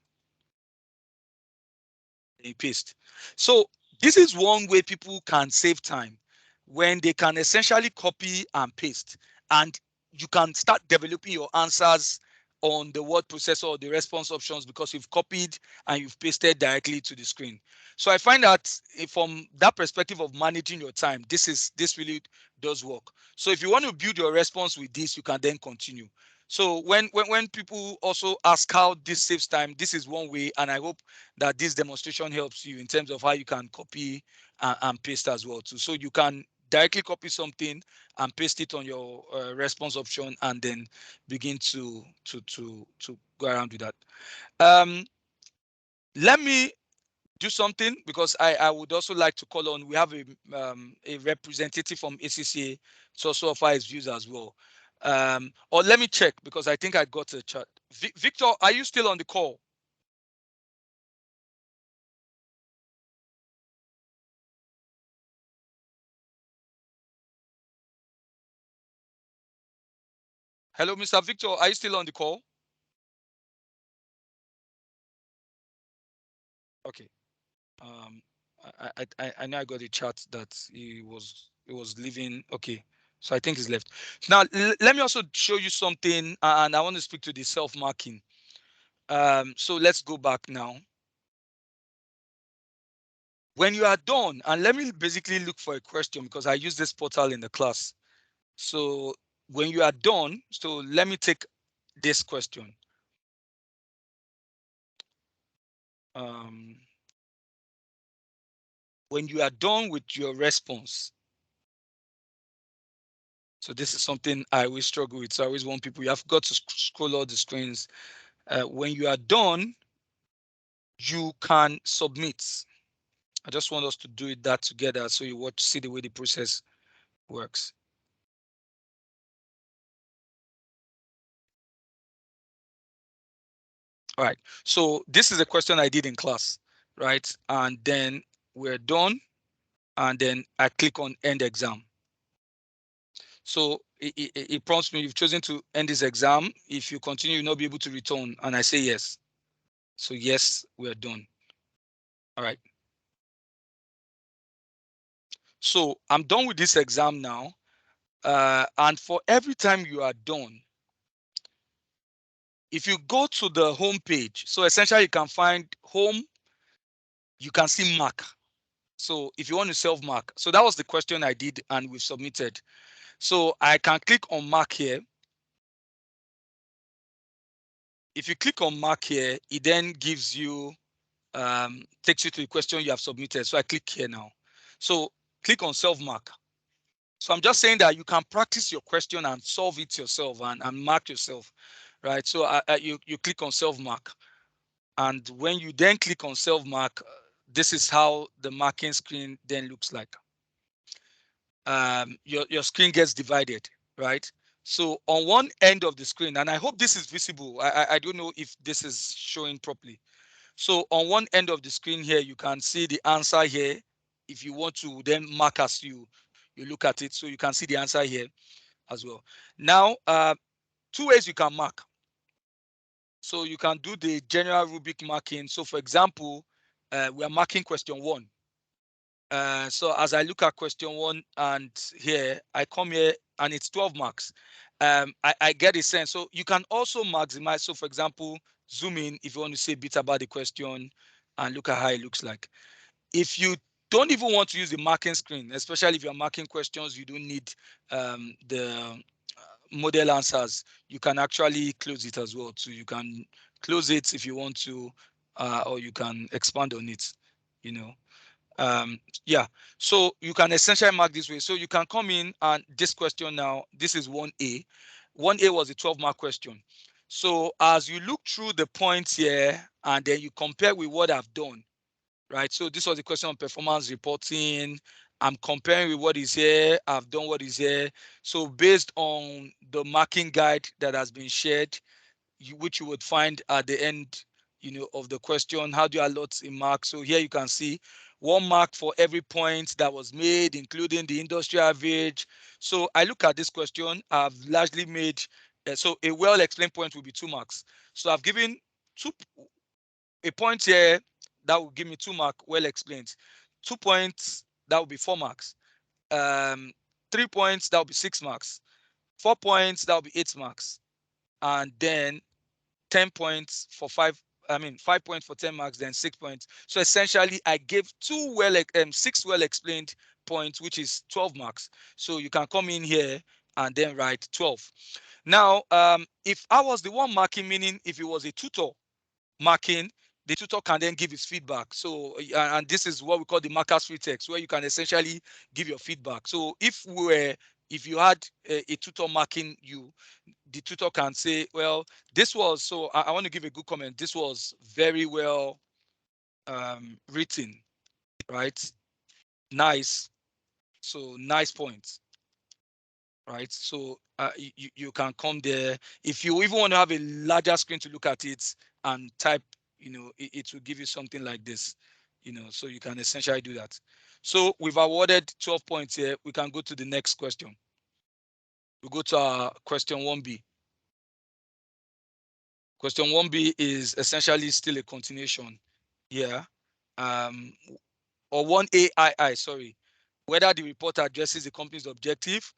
and paste. So this is one way people can save time, when they can essentially copy and paste, and you can start developing your answers on the word processor or the response options, because you've copied and you've pasted directly to the screen. So I find that from that perspective of managing your time, this really does work. So if you want to build your response with this, you can then continue. So when people also ask how this saves time, this is one way, and I hope that this demonstration helps you in terms of how you can copy and paste as well too. So you can directly copy something and paste it on your response option, and then begin to go around with that. Let me do something, because I would also like to call on, we have a representative from ACCA to also offer his views as well. Or let me check, because I think I got a chat. Victor, are you still on the call? Hello, Mr. Victor, are you still on the call? Okay. I know I got a chat that he was leaving. Okay, so I think he's left. Now let me also show you something, and I want to speak to the self-marking. So let's go back now. When you are done, and let me basically look for a question, because I use this portal in the class. So when you are done, so let me take this question. When you are done with your response, so this is something I always struggle with. So I always want people, you have got to scroll all the screens. When you are done, you can submit. I just want us to do it that together, so you see the way the process works. All right, so this is a question I did in class, right? And then we're done, and then I click on end exam. So it prompts me, you've chosen to end this exam. If you continue, you'll not be able to return. And I say yes. So yes, we're done. All right. So I'm done with this exam now. And for every time you are done, if you go to the home page, so essentially you can find home, you can see mark. So if you want to self-mark, so that was the question I did and we've submitted. So I can click on mark here. If you click on mark here, it then gives you, takes you to the question you have submitted. So I click here now. So click on self-mark. So I'm just saying that you can practice your question and solve it yourself and mark yourself, right? So you click on self-mark. And when you then click on self-mark, this is how the marking screen then looks like. Your screen gets divided, right? So on one end of the screen, and I hope this is visible. I don't know if this is showing properly. So on one end of the screen here, you can see the answer here. If you want to then mark as you look at it, so you can see the answer here as well. Now, two ways you can mark. So you can do the general rubric marking. So for example, we are marking question 1. So as I look at question 1 and here, I come here and it's 12 marks. I get a sense. So you can also maximize. So for example, zoom in if you want to say a bit about the question and look at how it looks like. If you don't even want to use the marking screen, especially if you're marking questions, you don't need the model answers, you can actually close it as well. So you can close it if you want to, or you can expand on it, you know. Yeah, so you can essentially mark this way. So you can come in and this question now, this is 1A. 1A was a 12-mark question. So as you look through the points here and then you compare with what I've done, right? So this was a question on performance reporting. I'm comparing with what is here. I've done what is here. So based on the marking guide that has been shared, which you would find at the end, of the question, how do you allot a mark? So here you can see 1 mark for every point that was made, including the industry average. So I look at this question, I've largely made, so a well-explained point will be 2 marks. So I've given a point here that will give me 2 marks, well explained. 2 points, that will be 4 marks. 3 points, that will be 6 marks. 4 points, that will be 8 marks. And then 10 points for 5 points for 10 marks, then 6 points. So essentially I gave 6 well explained points, which is 12 marks. So you can come in here and then write 12. Now, if I was the one marking, meaning if it was a tutor marking, the tutor can then give his feedback. So, and this is what we call the markers free text, where you can essentially give your feedback. So if you had a tutor marking you, the tutor can say, well, this was, so I want to give a good comment. This was very well written, right? Nice. So nice points, right? So you can come there. If you even want to have a larger screen to look at it and type, it will give you something like this, so you can essentially do that. So we've awarded 12 points here. We can go to the next question. We go to our question 1B. Question 1B is essentially still a continuation here. Or 1AII, sorry. Whether the report addresses the company's objective.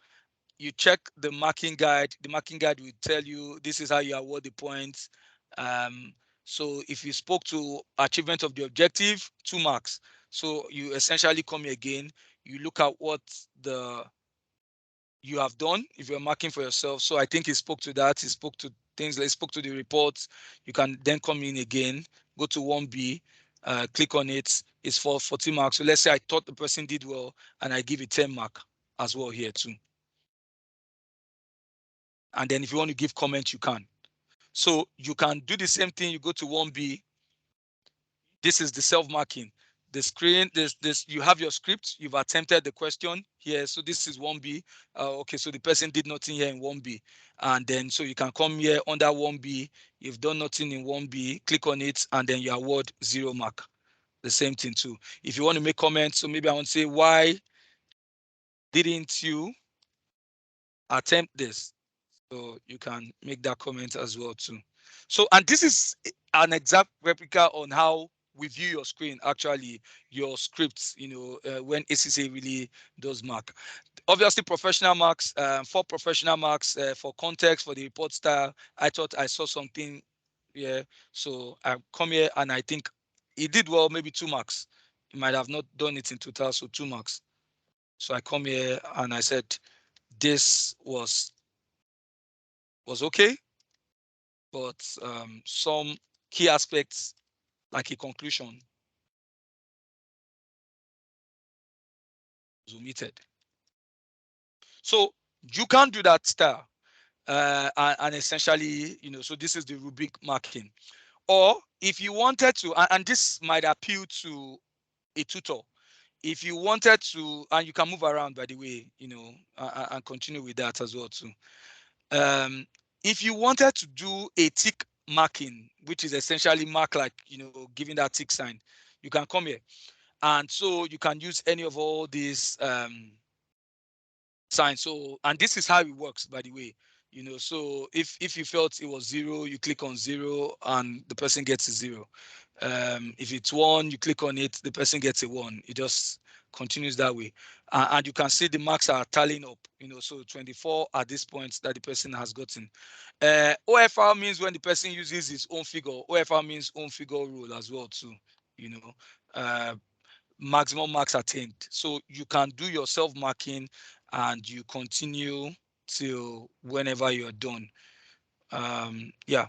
You check the marking guide. The marking guide will tell you this is how you award the points. So if you spoke to achievement of the objective, 2 marks. So you essentially come here again. You look at what you have done if you're marking for yourself. So I think he spoke to that. He spoke to things. He spoke to the reports. You can then come in again. Go to 1B. Click on it. It's for 40 marks. So let's say I thought the person did well, and I give it 10 mark as well here too. And then if you want to give comments, you can. So you can do the same thing. You go to 1B. This is the self-marking. The screen, this you have your script. You've attempted the question here. So this is 1B. Okay, so the person did nothing here in 1B. And then so you can come here under 1B. You've done nothing in 1B. Click on it, and then you award 0 mark. The same thing too. If you want to make comments, so maybe I want to say, why didn't you attempt this? So you can make that comment as well too. So, and this is an exact replica on how we view your screen, actually, your scripts, when ACCA really does mark. Obviously, professional marks, 4 professional marks for context, for the report style. I thought I saw something here. So I come here and I think he did well, maybe 2 marks. He might have not done it in total, so 2 marks. So I come here and I said, this was okay, but some key aspects like a conclusion was omitted. So you can do that style and essentially, so this is the rubric marking. Or if you wanted to, and this might appeal to a tutor, if you wanted to, and you can move around, by the way, and continue with that as well too. If you wanted to do a tick marking, which is essentially mark like, giving that tick sign, you can come here. And so you can use any of all these signs. So, and this is how it works, by the way. So if you felt it was 0, you click on 0 and the person gets a 0. If it's 1, you click on it, the person gets a 1. It just continues that way. And you can see the marks are tallying up, so 24 at this point that the person has gotten. OFR means when the person uses his own figure. OFR means own figure rule as well too, maximum marks attained. So you can do your self-marking and you continue till whenever you're done. Yeah.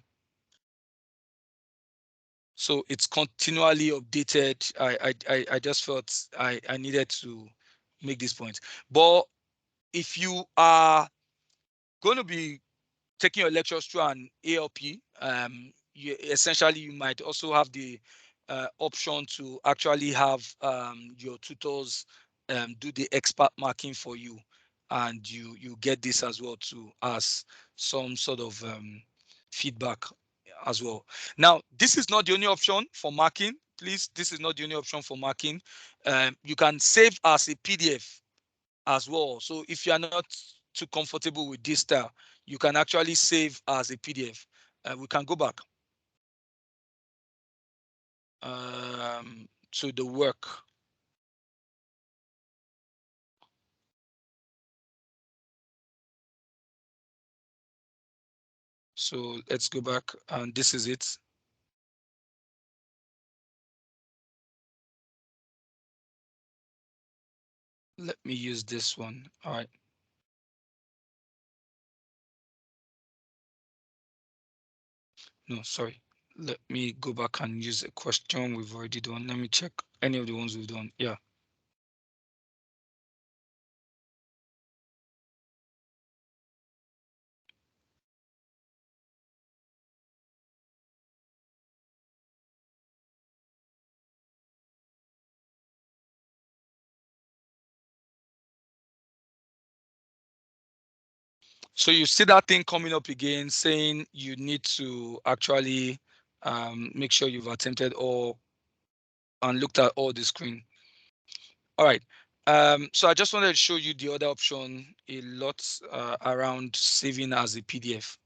So it's continually updated. I just felt I needed to make this point. But if you are going to be taking your lectures through an ALP, you might also have the option to actually have your tutors do the expert marking for you, and you get this as well too as some sort of feedback as well. Now, this is not the only option for marking. Please, this is not the only option for marking. You can save as a PDF as well. So if you are not too comfortable with this style, you can actually save as a PDF. We can go back to the work. So let's go back, and this is it. Let me use this one. All right. No, sorry. Let me go back and use a question we've already done. Let me check any of the ones we've done. Yeah. So you see that thing coming up again saying you need to actually make sure you've attempted all and looked at all the screen. All right. So I just wanted to show you the other option a lot around saving as a PDF.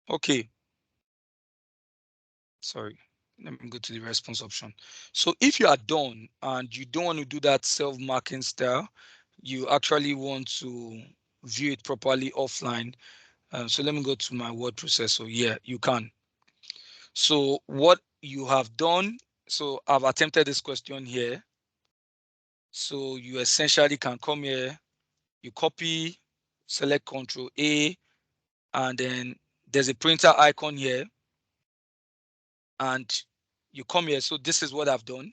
Okay. Sorry. Let me go to the response option. So if you are done and you don't want to do that self-marking style, you actually want to view it properly offline. So let me go to my word processor. Yeah, you can. So what you have done, so I've attempted this question here. So you essentially can come here, you copy, select Control A, and then there's a printer icon here, and you come here. So this is what I've done.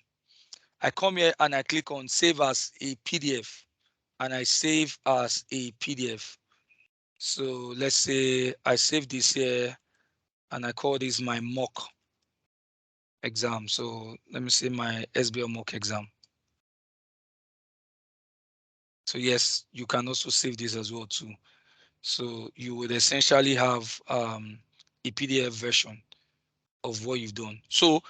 I come here and I click on Save as a PDF, and I save as a PDF. So let's say I save this here, and I call this my mock exam. So let me say my SBL mock exam. So yes, you can also save this as well too. So you would essentially have a PDF version of what you've done. So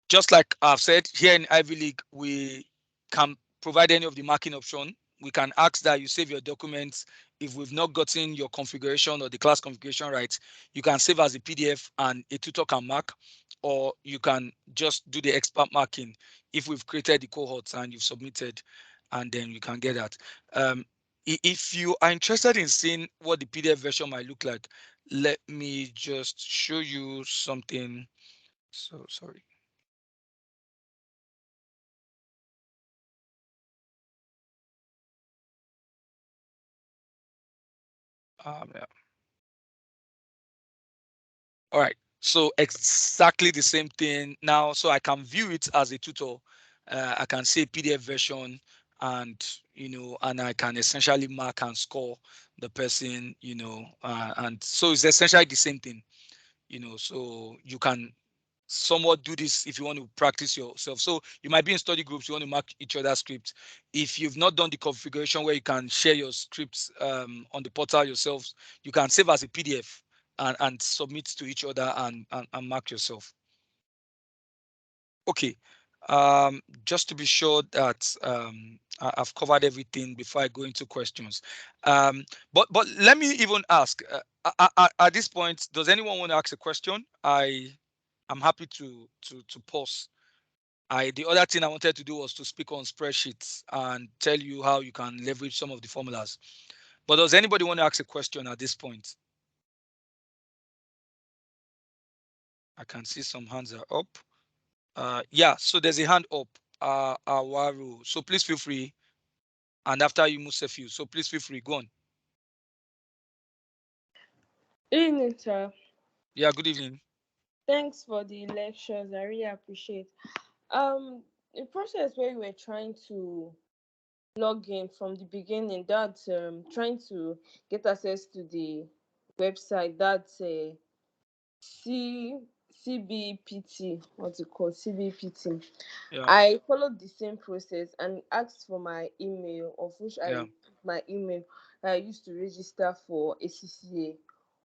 just like I've said, here in Ivy League, we can provide any of the marking option. We can ask that you save your documents. If we've not gotten your configuration or the class configuration right, you can save as a PDF and a tutor can mark, or you can just do the expert marking if we've created the cohorts and you've submitted, and then you can get that. If you are interested in seeing what the PDF version might look like, let me just show you something. So sorry. Yeah. All right. So exactly the same thing now. So I can view it as a tutor. I can say PDF version, and and I can essentially mark and score the person, and so it's essentially the same thing, So you can somewhat do this if you want to practice yourself. So you might be in study groups, you want to mark each other's scripts. If you've not done the configuration where you can share your scripts on the portal yourselves, you can save as a PDF and submit to each other and mark yourself. Okay. Just to be sure that I've covered everything before I go into questions. But let me even ask, at this point, does anyone want to ask a question? I'm happy to pause. The other thing I wanted to do was to speak on spreadsheets and tell you how you can leverage some of the formulas. But does anybody want to ask a question at this point? I can see some hands are up. Yeah, so there's a hand up, Awaru. So please feel free. And after you, Musefiu. So please feel free. Go on. Evening, sir. Yeah, good evening. Thanks for the lectures. I really appreciate. The process where you were trying to log in from the beginning, that's trying to get access to the website. That's CBPT. What's it called? CBPT. Yeah, I followed the same process and asked for my email, of which yeah. my email I used to register for ACCA,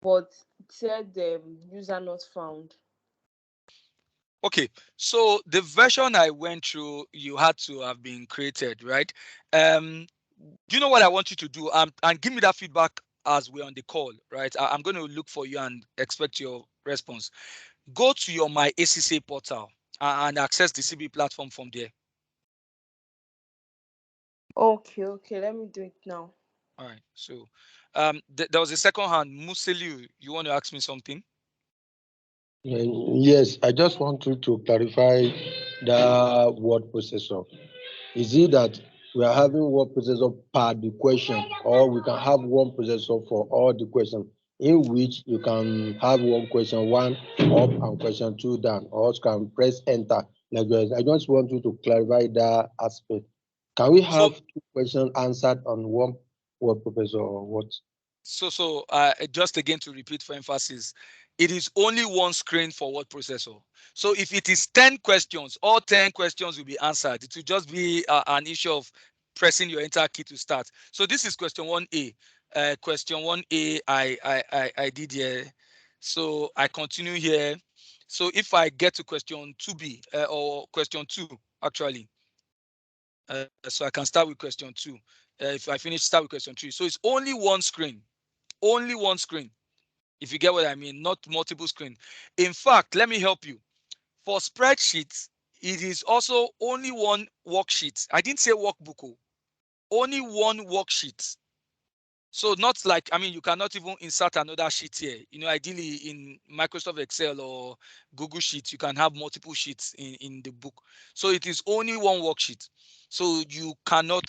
but it said user not found. Okay, so the version I went through, you had to have been created, right? Do you know what I want you to do? And give me that feedback as we're on the call, right? I'm going to look for you and expect your response. Go to your My ACCA portal and access the CB platform from there. Okay, let me do it now. All right. So there was a second hand. Museliu, you want to ask me something? Yes, I just want you to clarify the word processor. Is it that we are having one processor per the question, or we can have one processor for all the questions, in which you can have one question one up and question two down, or you can press enter like that. I just want you to clarify that aspect. Can we So have two questions answered on one word processor or what? so just again to repeat for emphasis, it is only one screen for word processor. So if it is 10 questions, all 10 questions will be answered. It will just be an issue of pressing your enter key to start. So this is question 1A. Question 1A I did here. So I continue here. So if I get to question 2B or question 2 actually, so I can start with question 2. If I finish, start with question 3. So it's only one screen, if you get what I mean, not multiple screen. In fact, let me help you. For spreadsheets, it is also only one worksheet. I didn't say workbook, only one worksheet. So not like, I mean, you cannot even insert another sheet here. Ideally in Microsoft Excel or Google Sheets, you can have multiple sheets in the book. So it is only one worksheet. So you cannot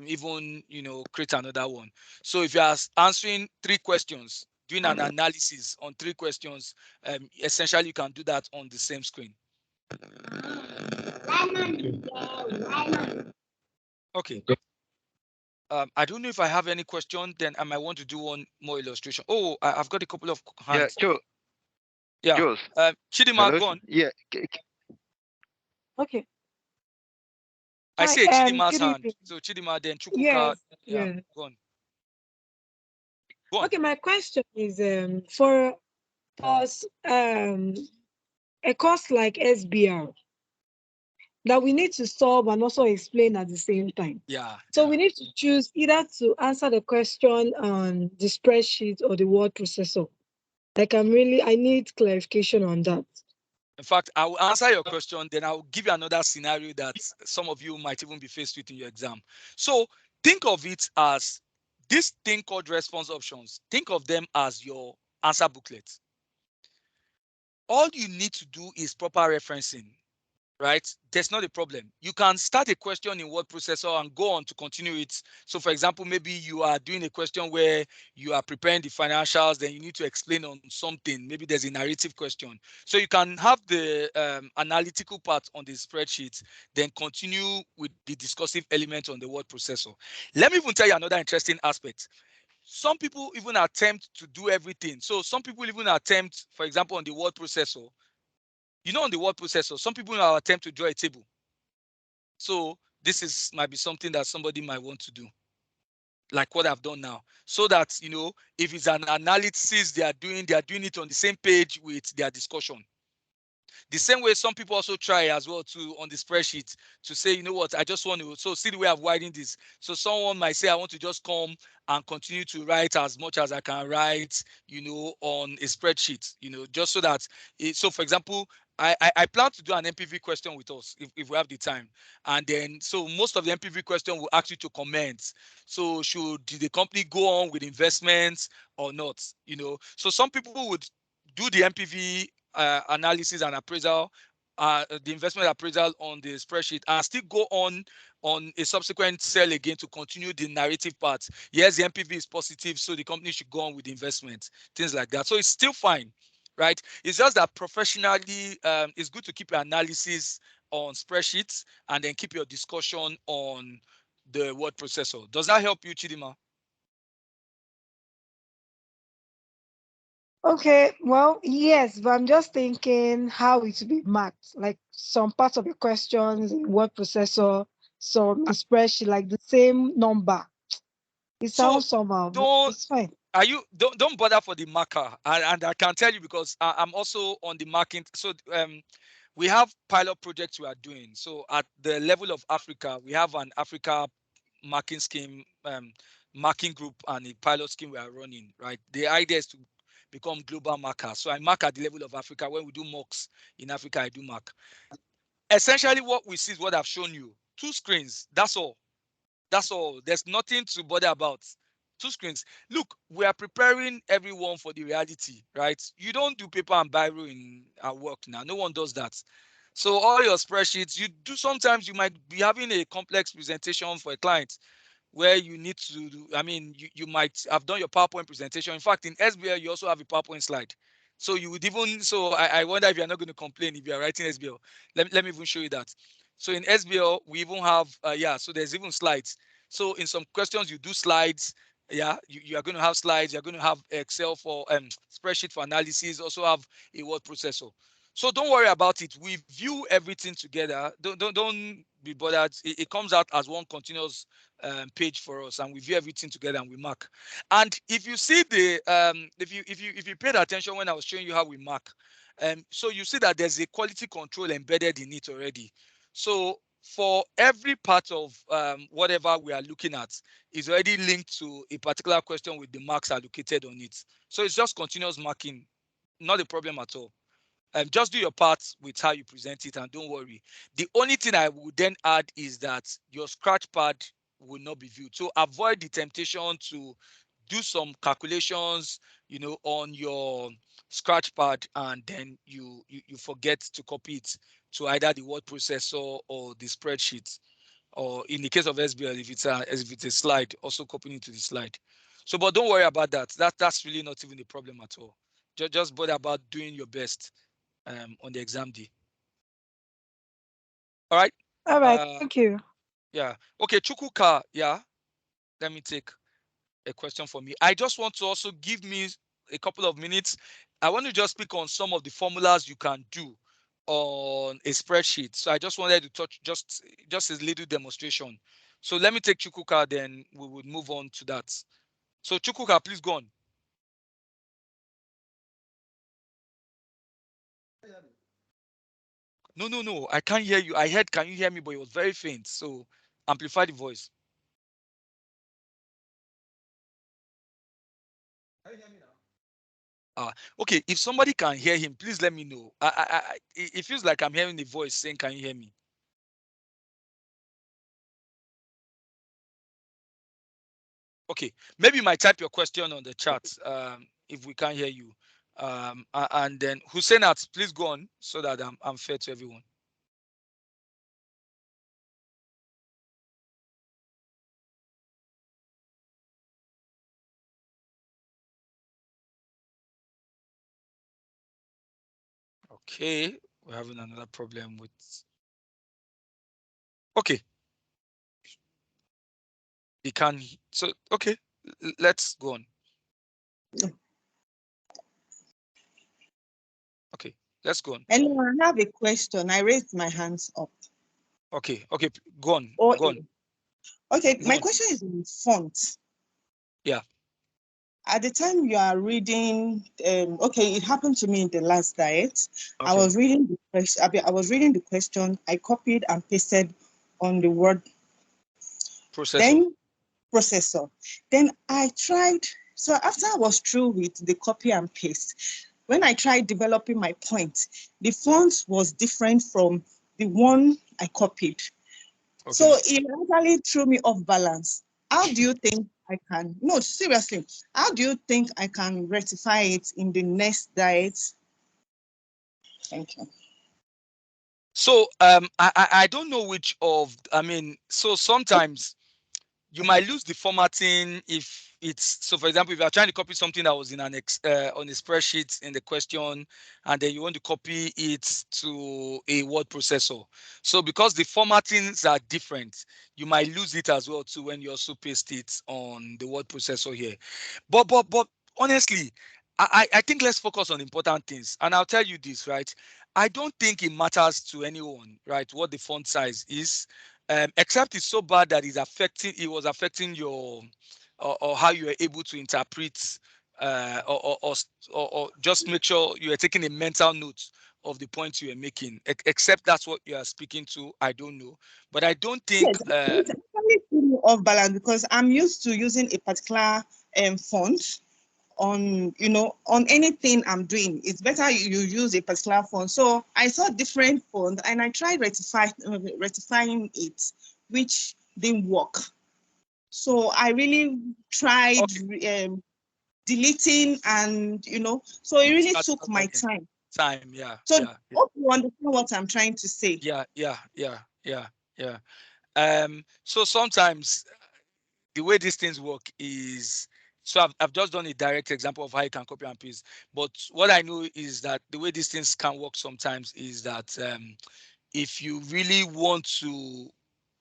even, create another one. So if you are answering 3 questions, doing an analysis on 3 questions, essentially you can do that on the same screen. Okay. I don't know if I have any question, then I might want to do one more illustration. Oh, I've got a couple of hands. Yeah. Jules. Chidima, go on. Yeah. Okay. I Hi, say Chidima's good hand. evening. So Chidima, then Chukwuka. Yes, Yeah, yes. go on. Go on. Okay, my question is for us a course like SBR that we need to solve and also explain at the same time. Yeah. So we need to choose either to answer the question on the spreadsheet or the word processor. Like I need clarification on that. In fact, I will answer your question, then I'll give you another scenario that some of you might even be faced with in your exam. So think of it as this thing called response options. Think of them as your answer booklet. All you need to do is proper referencing, right? There's not a problem. You can start a question in word processor and go on to continue it. So for example, maybe you are doing a question where you are preparing the financials, then you need to explain on something. Maybe there's a narrative question. So you can have the analytical part on the spreadsheet, then continue with the discursive element on the word processor. Let me even tell you another interesting aspect. Some people even attempt to do everything. So some people even attempt, for example, on the word processor, on the word processor, some people now attempt to draw a table. So this might be something that somebody might want to do, like what I've done now, so that if it's an analysis they are doing it on the same page with their discussion. The same way some people also try as well to on the spreadsheet to say, you know what, I just want to, so see the way I've widened this. So someone might say, I want to just come and continue to write as much as I can write, on a spreadsheet, just so that, so for example, I plan to do an MPV question with us if we have the time. And then, so most of the MPV question will ask you to comment. So should the company go on with investments or not? So some people would do the MPV analysis and appraisal, the investment appraisal on the spreadsheet, and still go on a subsequent cell again to continue the narrative part. Yes, the MPV is positive, so the company should go on with investment, things like that. So it's still fine, right? It's just that professionally, it's good to keep your analysis on spreadsheets and then keep your discussion on the word processor. Does that help you, Chidima? Okay, well, yes, but I'm just thinking how it will be marked. Like some parts of the questions in word processor, some a spreadsheet, like the same number. It sounds somehow, but it's fine. Don't bother for the marker, and I can tell you because I'm also on the marking. So we have pilot projects we are doing. So at the level of Africa, we have an Africa marking scheme, marking group, and a pilot scheme we are running. Right, the idea is to become global markers. So I mark at the level of Africa. When we do mocks in Africa, I do mark. Essentially, what we see is what I've shown you: 2 screens. That's all. That's all. There's nothing to bother about. 2 screens. Look, we are preparing everyone for the reality, right? You don't do paper and biro in our work now. No one does that. So all your spreadsheets, you do sometimes you might be having a complex presentation for a client where you need to do, I mean, you might have done your PowerPoint presentation. In fact, in SBL, you also have a PowerPoint slide. So you would even, so I wonder if you're not going to complain if you're writing SBL. Let me even show you that. So in SBL, we even have, so there's even slides. So in some questions, you do slides. Yeah, you are going to have slides. You're going to have Excel for spreadsheet for analysis. Also have a word processor. So don't worry about it. We view everything together. be bothered. It comes out as one continuous page for us, and we view everything together and we mark. And if you see the if you paid attention when I was showing you how we mark, so you see that there's a quality control embedded in it already. So for every part of whatever we are looking at is already linked to a particular question with the marks allocated on it. So it's just continuous marking, not a problem at all. Just do your part with how you present it and don't worry. The only thing I would then add is that your scratch pad will not be viewed. So avoid the temptation to do some calculations, on your scratch pad, and then you forget to copy it to either the word processor or the spreadsheet, or in the case of SBL, if it's a slide, also copying it to the slide. So, but don't worry about that. That's really not even a problem at all. Just bother about doing your best on the exam day. All right. All right. Thank you. Yeah. Okay, Chukwuka. Yeah. Let me take a question for me. I just want to also give me a couple of minutes. I want to just speak on some of the formulas you can do on a spreadsheet. So I just wanted to touch just a little demonstration. So let me take Chukwuka, then we would move on to that. So Chukwuka, please go on. No. I can't hear you. I heard, can you hear me? But it was very faint. So amplify the voice. Okay. If somebody can hear him, please let me know. It feels like I'm hearing the voice saying, "Can you hear me?" Okay. Maybe you might type your question on the chat if we can't hear you. And then Hussein, please go on so that I'm fair to everyone. Okay, we're having another problem with. Okay, you can. So okay, let's go on. Okay, let's go on. Anyone have a question? I raised my hands up. Okay, go on. Go on. Okay, Go my on. question is on font. Yeah. At the time you are reading, okay, it happened to me in the last diet. Okay. I was reading the question. I was reading the question. I copied and pasted on the word processor. Then I tried. So after I was through with the copy and paste, when I tried developing my point, the font was different from the one I copied. Okay. So it actually threw me off balance. How do you think I can? No, seriously. How do you think I can rectify it in the next diet? Thank you. So I don't know which of, so sometimes you might lose the formatting if it's, so for example, if you are trying to copy something that was in on a spreadsheet in the question, and then you want to copy it to a word processor. So because the formattings are different, you might lose it as well too when you also paste it on the word processor here. But honestly, I think let's focus on important things. And I'll tell you this, right? I don't think it matters to anyone, right, what the font size is. Except it's so bad that it was affecting your or how you are able to interpret or just make sure you are taking a mental note of the points you are making. Except that's what you are speaking to. I don't know, but I don't think. Yes, it's actually off balance because I'm used to using a particular font on anything I'm doing. It's better you use a particular font. So I saw different fonts and I tried rectifying it, which didn't work. So I really tried deleting and so it really took my time. Yeah. So yeah. hope you understand what I'm trying to say. Yeah. So sometimes the way these things work is, so I've just done a direct example of how you can copy and paste. But what I know is that the way these things can work sometimes is that if you really want to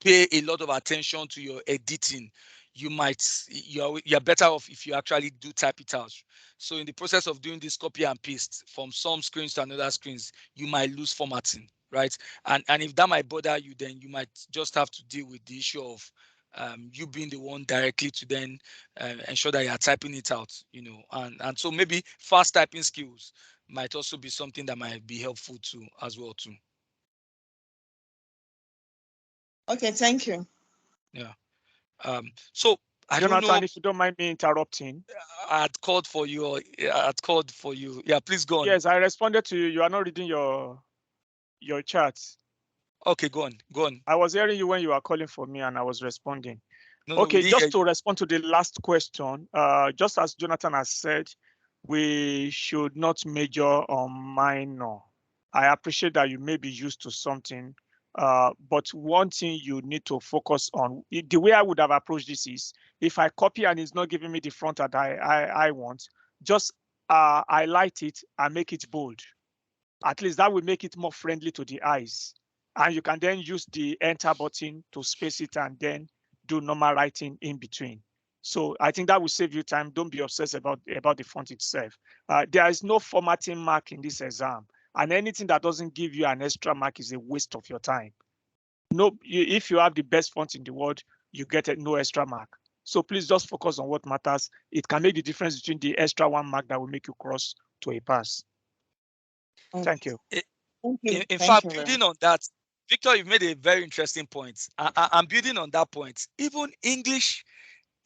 pay a lot of attention to your editing, you're better off if you actually do type it out. So in the process of doing this copy and paste from some screens to another screens, you might lose formatting. right? And if that might bother you, then you might just have to deal with the issue of you being the one directly to then ensure that you are typing it out, and so maybe fast typing skills might also be something that might be helpful too as well too. Okay, thank you. Yeah. So I Jonathan, don't know. if you don't mind me interrupting. I had called for you. I had called for you. Yeah, please go on. Yes, I responded to you. You are not reading your chats. Okay, go on. Go on. I was hearing you when you were calling for me, and I was responding. No, we Okay, didn't hear just to respond to the last question, just as Jonathan has said, we should not major on minor. I appreciate that you may be used to something, but one thing you need to focus on, the way I would have approached this is, if I copy and it's not giving me the front that I want, just highlight it and make it bold. At least that will make it more friendly to the eyes. And you can then use the enter button to space it and then do normal writing in between. So I think that will save you time. Don't be obsessed about the font itself. There is no formatting mark in this exam, and anything that doesn't give you an extra mark is a waste of your time. No, if you have the best font in the world, you get no extra mark. So please just focus on what matters. It can make the difference between the extra 1 mark that will make you cross to a pass. Thank you. Thank you. In Thank fact, you very building much. on that, Victor, you've made a very interesting point. I'm building on that point. Even English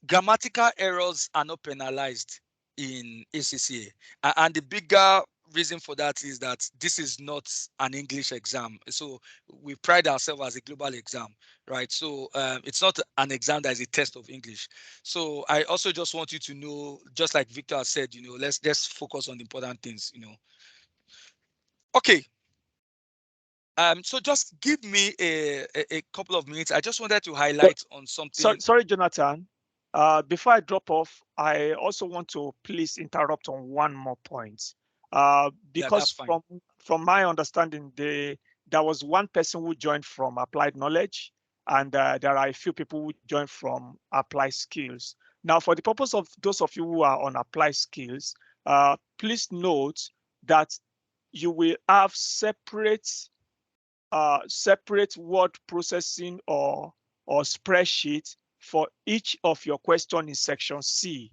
grammatical errors are not penalized in ACCA. And the bigger reason for that is that this is not an English exam. So we pride ourselves as a global exam, right? So it's not an exam that is a test of English. So I also just want you to know, just like Victor said, let's focus on the important things, Okay. So just give me a couple of minutes. I just wanted to highlight on something. Sorry, Jonathan. Before I drop off, I also want to please interrupt on one more point. Because from my understanding, there was one person who joined from Applied Knowledge, and there are a few people who joined from Applied Skills. Now, for the purpose of those of you who are on Applied Skills, please note that you will have separate word processing or spreadsheet for each of your question in section C.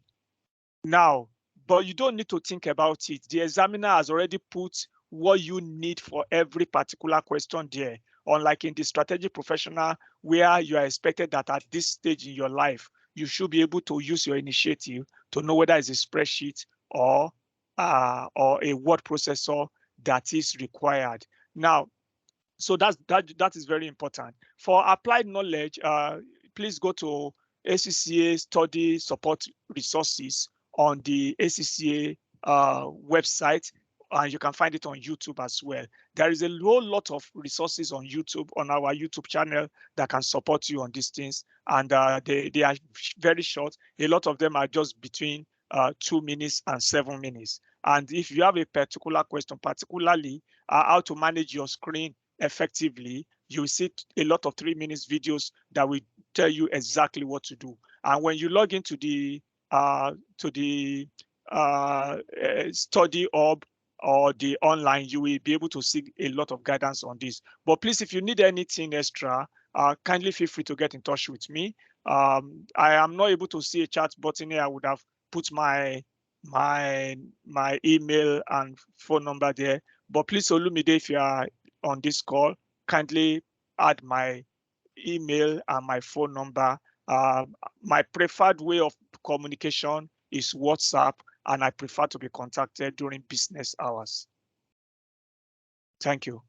Now, but you don't need to think about it. The examiner has already put what you need for every particular question there. Unlike in the strategy professional, where you are expected that at this stage in your life, you should be able to use your initiative to know whether it's a spreadsheet or a word processor that is required. Now, so that is very important. For applied knowledge, please go to ACCA study support resources on the ACCA website, and you can find it on YouTube as well. There is a whole lot of resources on YouTube, on our YouTube channel, that can support you on these things, and they are very short. A lot of them are just between 2 minutes and 7 minutes. And if you have a particular question, particularly how to manage your screen effectively, you see a lot of 3 minutes videos that will tell you exactly what to do. And when you log into the study hub or the online, you will be able to see a lot of guidance on this. But please, if you need anything extra, kindly feel free to get in touch with me. I am not able to see a chat button here. I would have put my email and phone number there. But please, Olumide, if you are on this call, kindly add my email and my phone number. My preferred way of communication is WhatsApp, and I prefer to be contacted during business hours. Thank you.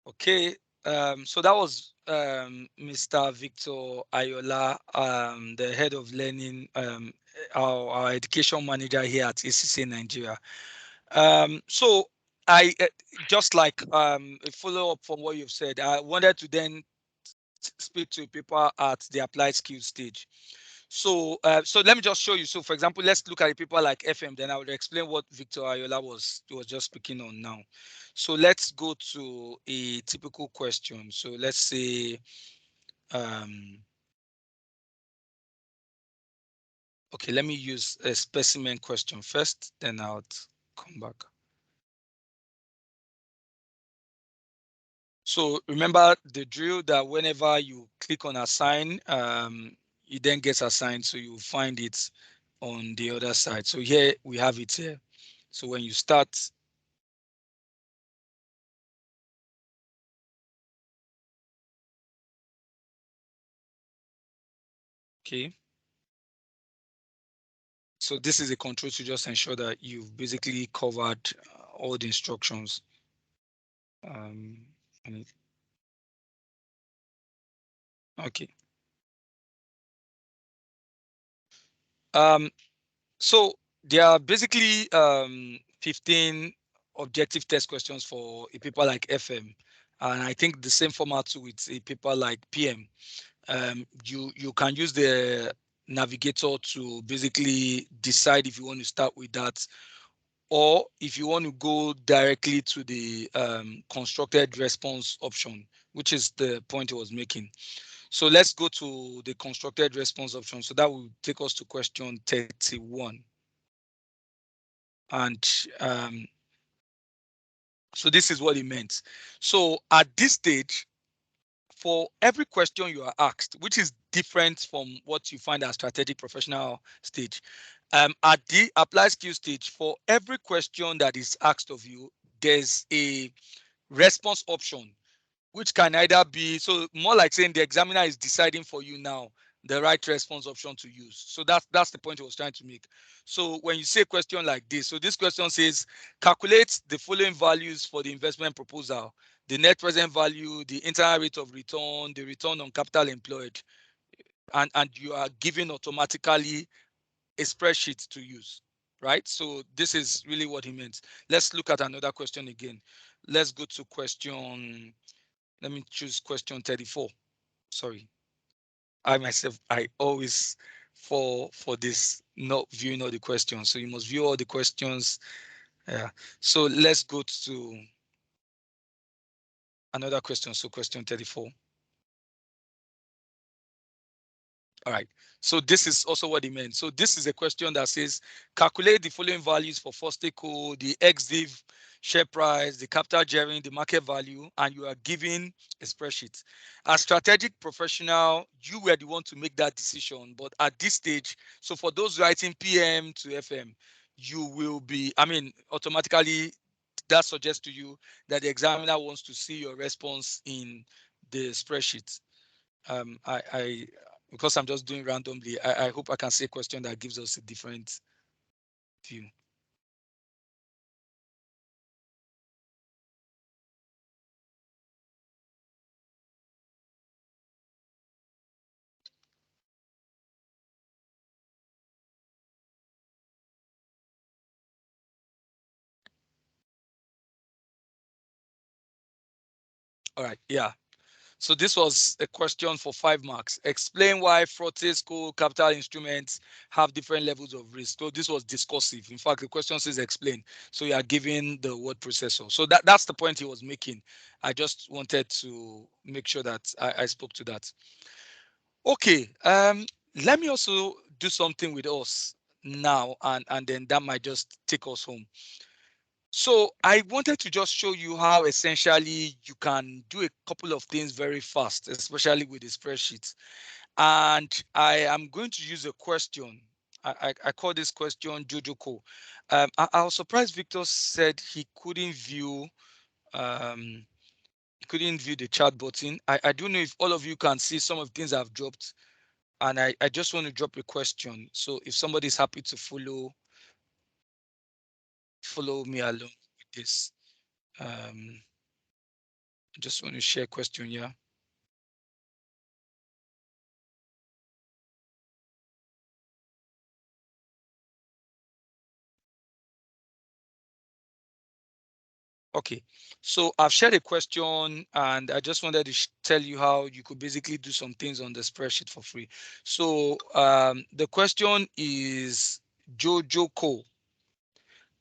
Okay, so that was Mr. Victor Ayola, the head of learning, our education manager here at ACCA Nigeria. So I just like a follow up from what you've said, I wanted to then speak to people at the applied skills stage. So let me just show you. So for example, let's look at the people like FM, then I will explain what Victor Ayola was just speaking on now. So let's go to a typical question. So let's say, okay, let me use a specimen question first, then I'll come back. So remember the drill that whenever you click on assign, it then gets assigned, so you find it on the other side. So here we have it here. So when you start, okay. So this is a control to just ensure that you've basically covered all the instructions. Okay. So there are basically 15 objective test questions for a paper like FM, and I think the same format too with a paper like PM. You can use the navigator to basically decide if you want to start with that, or if you want to go directly to the constructed response option, which is the point I was making. So let's go to the constructed response option. So that will take us to question 31. And so this is what it meant. So at this stage, for every question you are asked, which is different from what you find at strategic professional stage, at the apply skill stage, for every question that is asked of you, there's a response option, which can either be, so more like saying the examiner is deciding for you now the right response option to use. So that's the point I was trying to make. So when you say a question like this, so this question says, calculate the following values for the investment proposal: the net present value, the internal rate of return, the return on capital employed, and you are given automatically a spreadsheet to use, right? So this is really what he meant. Let's look at another question again. Let's go to question, let me choose question 34. Sorry. I myself, I always fall for this not viewing all the questions. So you must view all the questions. Yeah. So let's go to another question. So question 34. All right. So this is also what he meant. So this is a question that says, calculate the following values for first code, the XDIV share price, the capital gearing, the market value, and you are given a spreadsheet. As strategic professional, you were the one to make that decision. But at this stage, so for those writing PM to FM, you will be, automatically that suggests to you that the examiner wants to see your response in the spreadsheet. I because I'm just doing randomly, I hope I can see a question that gives us a different view. All right, yeah. So this was a question for 5 marks. Explain why Fortescue capital instruments have different levels of risk. So this was discursive. In fact, the question says explain. So you are given the word processor. So that's the point he was making. I just wanted to make sure that I spoke to that. Okay, let me also do something with us now, and then that might just take us home. So I wanted to just show you how essentially you can do a couple of things very fast, especially with the spreadsheets. And I am going to use a question. I call this question Jojoko. I was surprised Victor said he couldn't view the chat button. I don't know if all of you can see some of the things I've dropped, and I just want to drop a question. So if somebody's happy to follow me along with this. I just want to share a question here. Okay, so I've shared a question and I just wanted to tell you how you could basically do some things on the spreadsheet for free. So the question is Jojoko.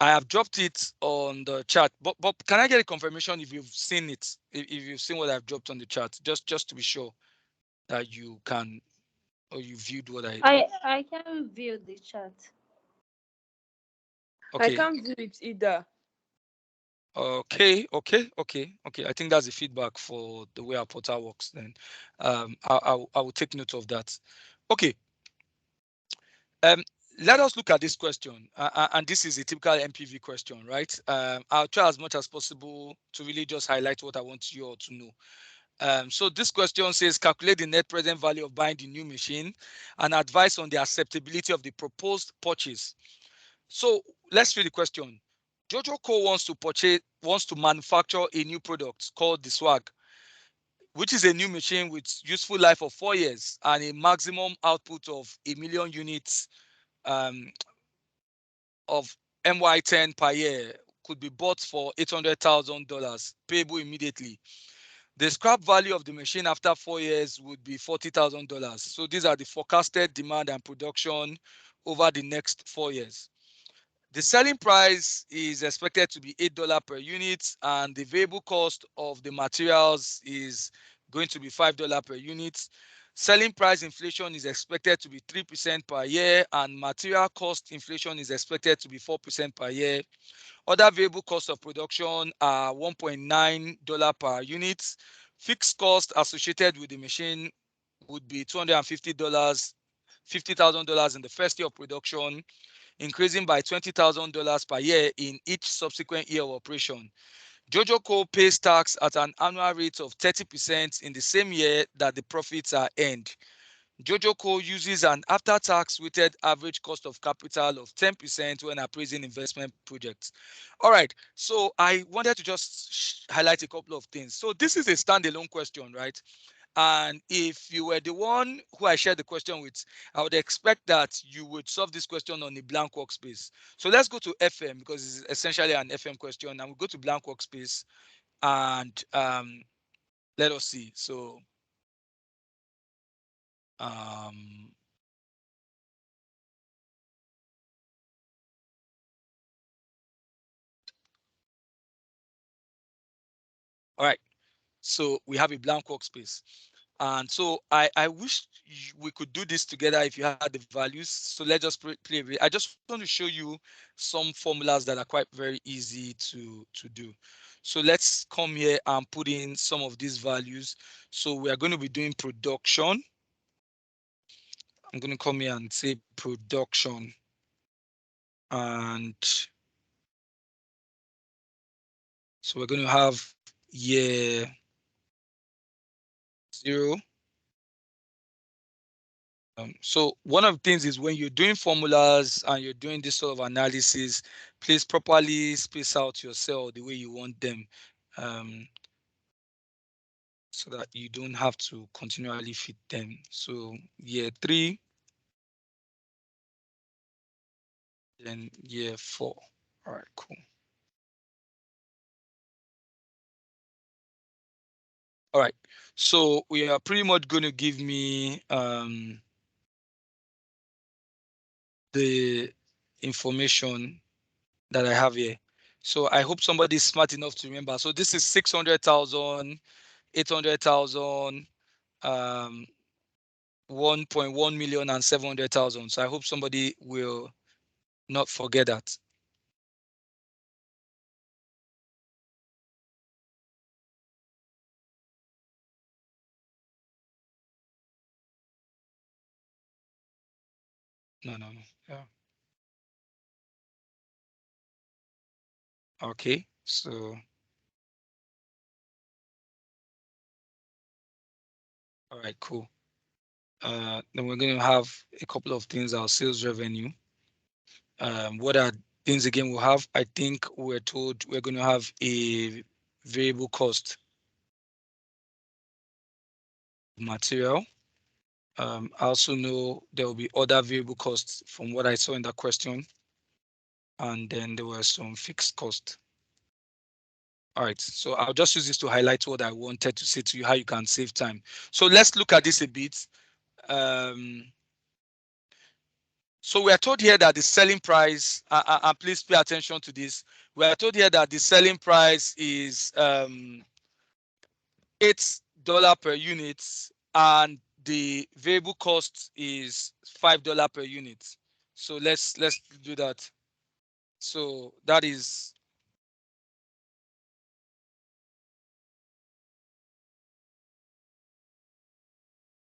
I have dropped it on the chat, but can I get a confirmation if you've seen it, if you've seen what I've dropped on the chat, just to be sure that you can, or you viewed what I can view the chat. I Okay, can't view it either. Okay. I think that's the feedback for the way our portal works. Then, I will take note of that. Okay. Let us look at this question, and this is a typical MPV question, right? I'll try as much as possible to really just highlight what I want you all to know. So this question says, calculate the net present value of buying the new machine and advice on the acceptability of the proposed purchase. So let's read the question. Jojo Co wants to manufacture a new product called the Swag, which is a new machine with useful life of 4 years and a maximum output of 1,000,000 units um, of MY10 per year, could be bought for $800,000 payable immediately. The scrap value of the machine after 4 years would be $40,000. So these are the forecasted demand and production over the next 4 years. The selling price is expected to be $8 per unit, and the variable cost of the materials is going to be $5 per unit. Selling price inflation is expected to be 3% per year, and material cost inflation is expected to be 4% per year. Other variable costs of production are $1.9 per unit. Fixed costs associated with the machine would be $250, $50,000 in the first year of production, increasing by $20,000 per year in each subsequent year of operation. Jojo Co pays tax at an annual rate of 30% in the same year that the profits are earned. Jojo Co uses an after-tax weighted average cost of capital of 10% when appraising investment projects. All right, so I wanted to just highlight a couple of things. So this is a standalone question, right? And if you were the one who I shared the question with, I would expect that you would solve this question on a blank workspace. So let's go to FM because it's essentially an FM question. And we'll go to blank workspace and let us see. So all right. So we have a blank workspace. And so I wish we could do this together if you had the values. So let's just play. I just want to show you some formulas that are quite very easy to do. So let's come here and put in some of these values. So we are going to be doing production. I'm going to come here and say production. And so we're going to have year 0. So one of the things is when you're doing formulas and you're doing this sort of analysis, please properly space out your cell the way you want them, so that you don't have to continually fit them. So year 3, then year 4. All right, cool. All right, so we are pretty much going to give me the information that I have here. So I hope somebody is smart enough to remember. So this is 600,000, 800,000, 1.1 million and 700,000. So I hope somebody will not forget that. No. Yeah. Okay. So, all right, cool. Then we're going to have a couple of things, our sales revenue. What are things again we'll have? I think we're told we're going to have a variable cost material. I also know there will be other variable costs from what I saw in that question. And then there were some fixed costs. All right, so I'll just use this to highlight what I wanted to say to you, how you can save time. So let's look at this a bit. So we are told here that the selling price, and please pay attention to this. We are told here that the selling price is $8 per unit, and the variable cost is $5 per unit. So let's do that. So that is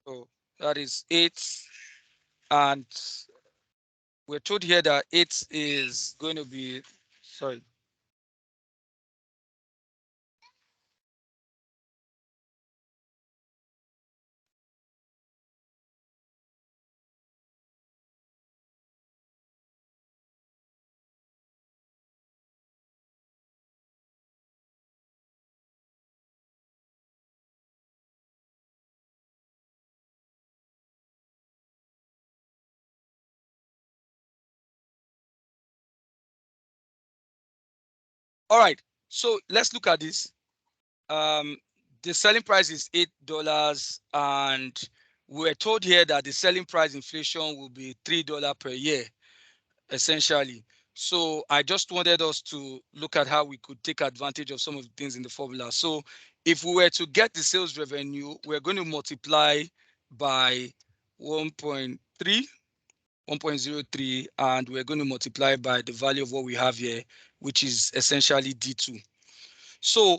So that is 8. And we're told here that 8 is going to be, sorry. All right. So let's look at this. Um, the selling price is $8, and we're told here that the selling price inflation will be $3 per year, essentially. So I just wanted us to look at how we could take advantage of some of the things in the formula. So if we were to get the sales revenue, we're going to multiply by 1.3, 1.03, and we're going to multiply by the value of what we have here, which is essentially D2. So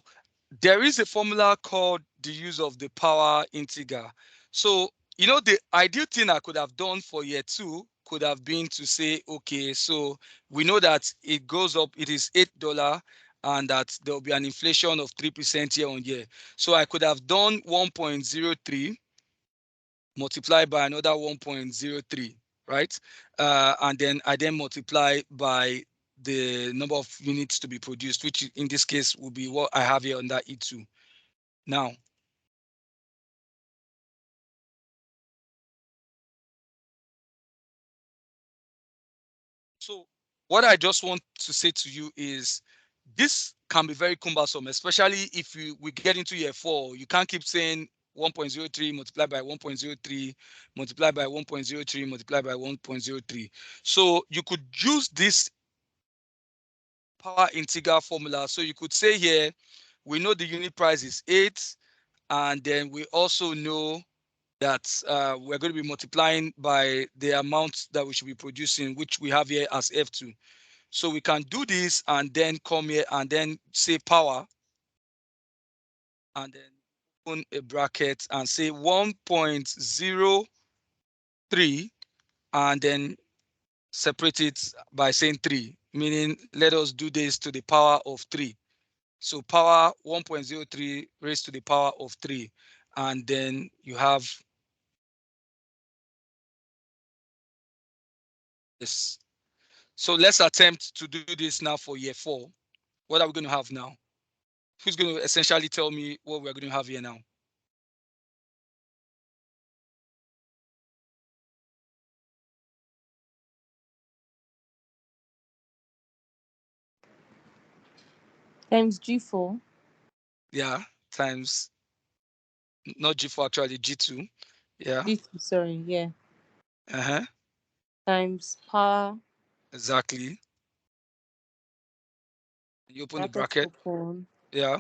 there is a formula called the use of the power integer. So, the ideal thing I could have done for year 2 could have been to say, okay, so we know that it goes up, it is $8, and that there will be an inflation of 3% year on year. So I could have done 1.03 multiplied by another 1.03, right? And then I multiply by the number of units to be produced, which in this case will be what I have here under E2. Now, so what I just want to say to you is this can be very cumbersome, especially if we get into year 4. You can't keep saying 1.03 multiplied by 1.03 multiplied by 1.03 multiplied by 1.03. So you could use this power integer formula. So you could say here, we know the unit price is 8, and then we also know that we're going to be multiplying by the amount that we should be producing, which we have here as F2. So we can do this and then come here and then say power, and then open a bracket and say 1.03, and then separate it by saying 3, meaning let us do this to the power of 3. So power 1.03 raised to the power of 3. And then you have this. So let's attempt to do this now for year 4. What are we going to have now? Who's going to essentially tell me what we're going to have here now? Times G4. Yeah, times, not G4, actually G2. Yeah. G2, sorry, yeah. Uh-huh. Times power. Exactly. You open the Bracket bracket. open. Yeah.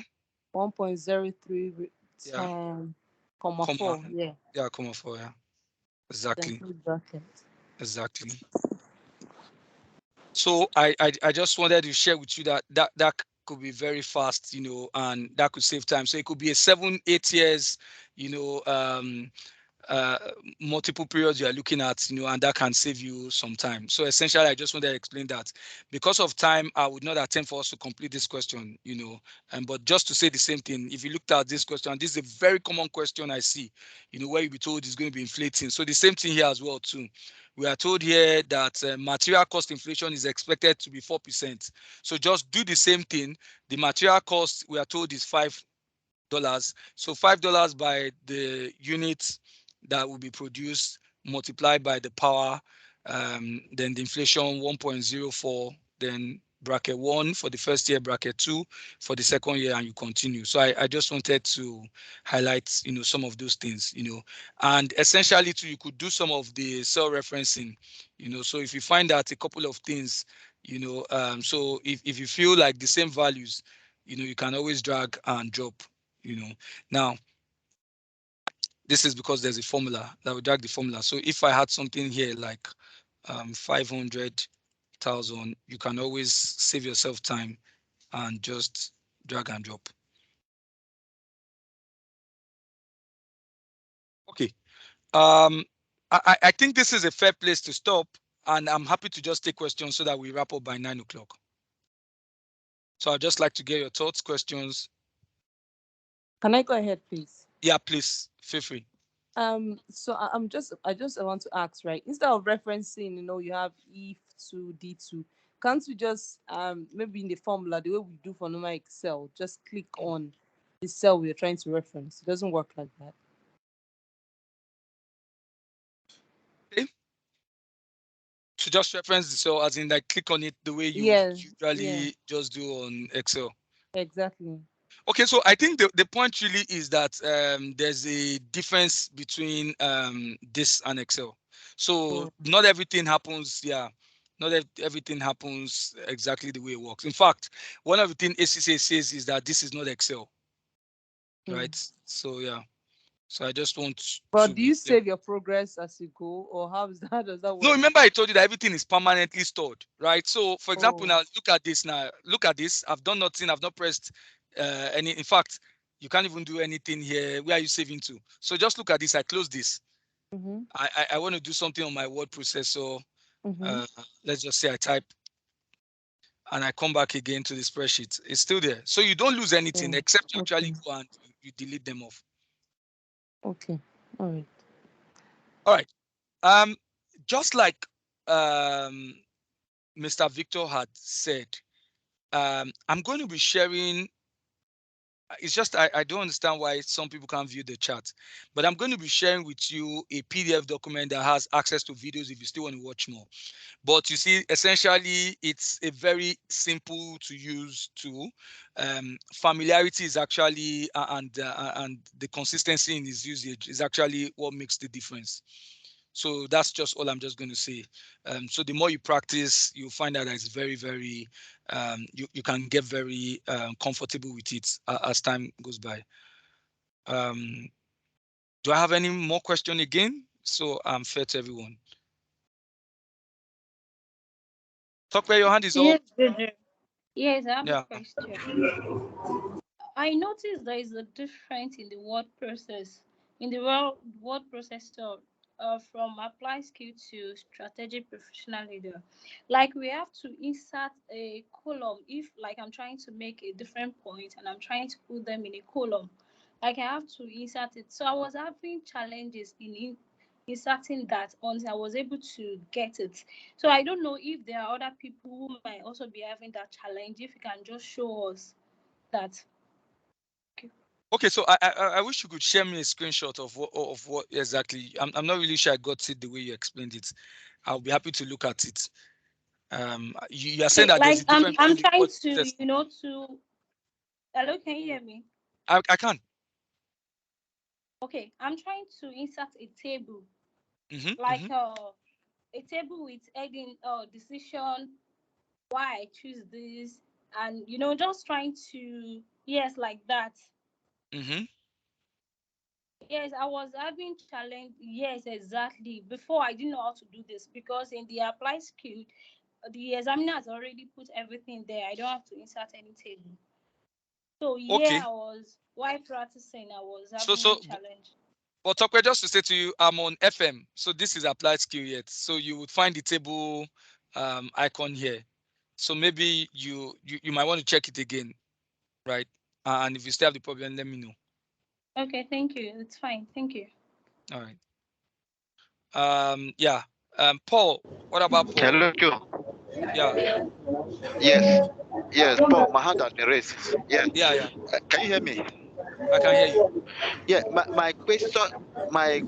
1.03 Yeah. comma Comma. 4. Yeah. Yeah, comma 4. Yeah. Then Exactly. close bracket. Exactly. So I just wanted to share with you that could be very fast, and that could save time. So it could be a 7-8 years, you know, uh, multiple periods you are looking at, and that can save you some time. So essentially, I just wanted to explain that. Because of time, I would not attempt for us to complete this question, but just to say the same thing, if you looked at this question, this is a very common question I see, where you be told it's going to be inflating. So the same thing here as well too. We are told here that material cost inflation is expected to be 4%. So just do the same thing. The material cost we are told is $5. So $5 by the units that will be produced multiplied by the power, then the inflation 1.04, then bracket 1 for the first year, bracket 2 for the second year, and you continue. So I just wanted to highlight, some of those things, and essentially too, you could do some of the cell referencing, so if you find out a couple of things, so if you feel like the same values, you can always drag and drop, now this is because there's a formula that will drag the formula. So if I had something here like 500,000, you can always save yourself time and just drag and drop. Okay, I think this is a fair place to stop, and I'm happy to just take questions so that we wrap up by 9 o'clock. So I'd just like to get your thoughts, questions. Can I go ahead, please? Yeah, please feel free. So I just want to ask, right? Instead of referencing, you have if to D2, can't we just maybe in the formula the way we do for normal Excel, just click on the cell we're trying to reference? It doesn't work like that. Okay. To just reference the cell, as in like click on it the way you Yes, usually just do on Excel. exactly. Okay, so I think the point really is that there's a difference between this and Excel. So not everything happens, not everything happens exactly the way it works. In fact, one of the things Scca says is that this is not Excel, right? So so I just want But to do be you clear. save your progress as you go, or how is that? Does that No, work? remember I told you that everything is permanently stored, right? So for example, Oh. now look at this now. Look at this. I've done nothing. I've not pressed any. In fact, you can't even do anything here. Where are you saving to? So just look at this. I close this. I want to do something on my word processor. Let's just say I type and I come back again to the spreadsheet. It's still there. So you don't lose anything except you actually go and you delete them off. Okay. All right. All right. Just like Mr. Victor had said, I'm going to be sharing. It's just I don't understand why some people can't view the chat, but I'm going to be sharing with you a PDF document that has access to videos if you still want to watch more. But you see, essentially, it's a very simple to use tool. Familiarity is actually and the consistency in its usage is actually what makes the difference. So that's just all I'm just going to say. So the more you practice, you'll find out that it's very, very, you can get very comfortable with it as time goes by. Do I have any more question again? So I'm fair to everyone. Talk where your hand is up. Yes, I have a Yeah. question. I noticed there is a difference in the word process, in the word processor, from applied skill to strategic professional leader. Like we have to insert a column if like I'm trying to make a different point and I'm trying to put them in a column. Like I have to insert it. So I was having challenges in inserting that until I was able to get it. So I don't know if there are other people who might also be having that challenge. If you can just show us that. Okay, so I wish you could share me a screenshot of what exactly. I'm not really sure I got it the way you explained it. I'll be happy to look at it. You are saying that there's Like a difference I'm between the trying word to, process. to hello, can you hear me? I can. Okay, I'm trying to insert a table, Mm-hmm. like a table with heading decision, why I choose this, and just trying to, yes, like that. Mm-hmm. Yes, I was having challenge. Yes, exactly. Before I didn't know how to do this because in the apply skill, the examiner has already put everything there. I don't have to insert any table. So Okay. yeah, I was while practicing, I was So having so challenge. but Tokwe, just to say to you, I'm on FM. So this is applied skill yet. So you would find the table icon here. So maybe you might want to check it again, right? And if you still have the problem, let me know. Okay, thank you. It's fine. Thank you. All right. Yeah. Paul, what about Paul? Hello, Q. Yeah. Yes, yes, Paul, my hand has been raised. Yeah. Yeah. Can you hear me? I can hear you. Yeah, my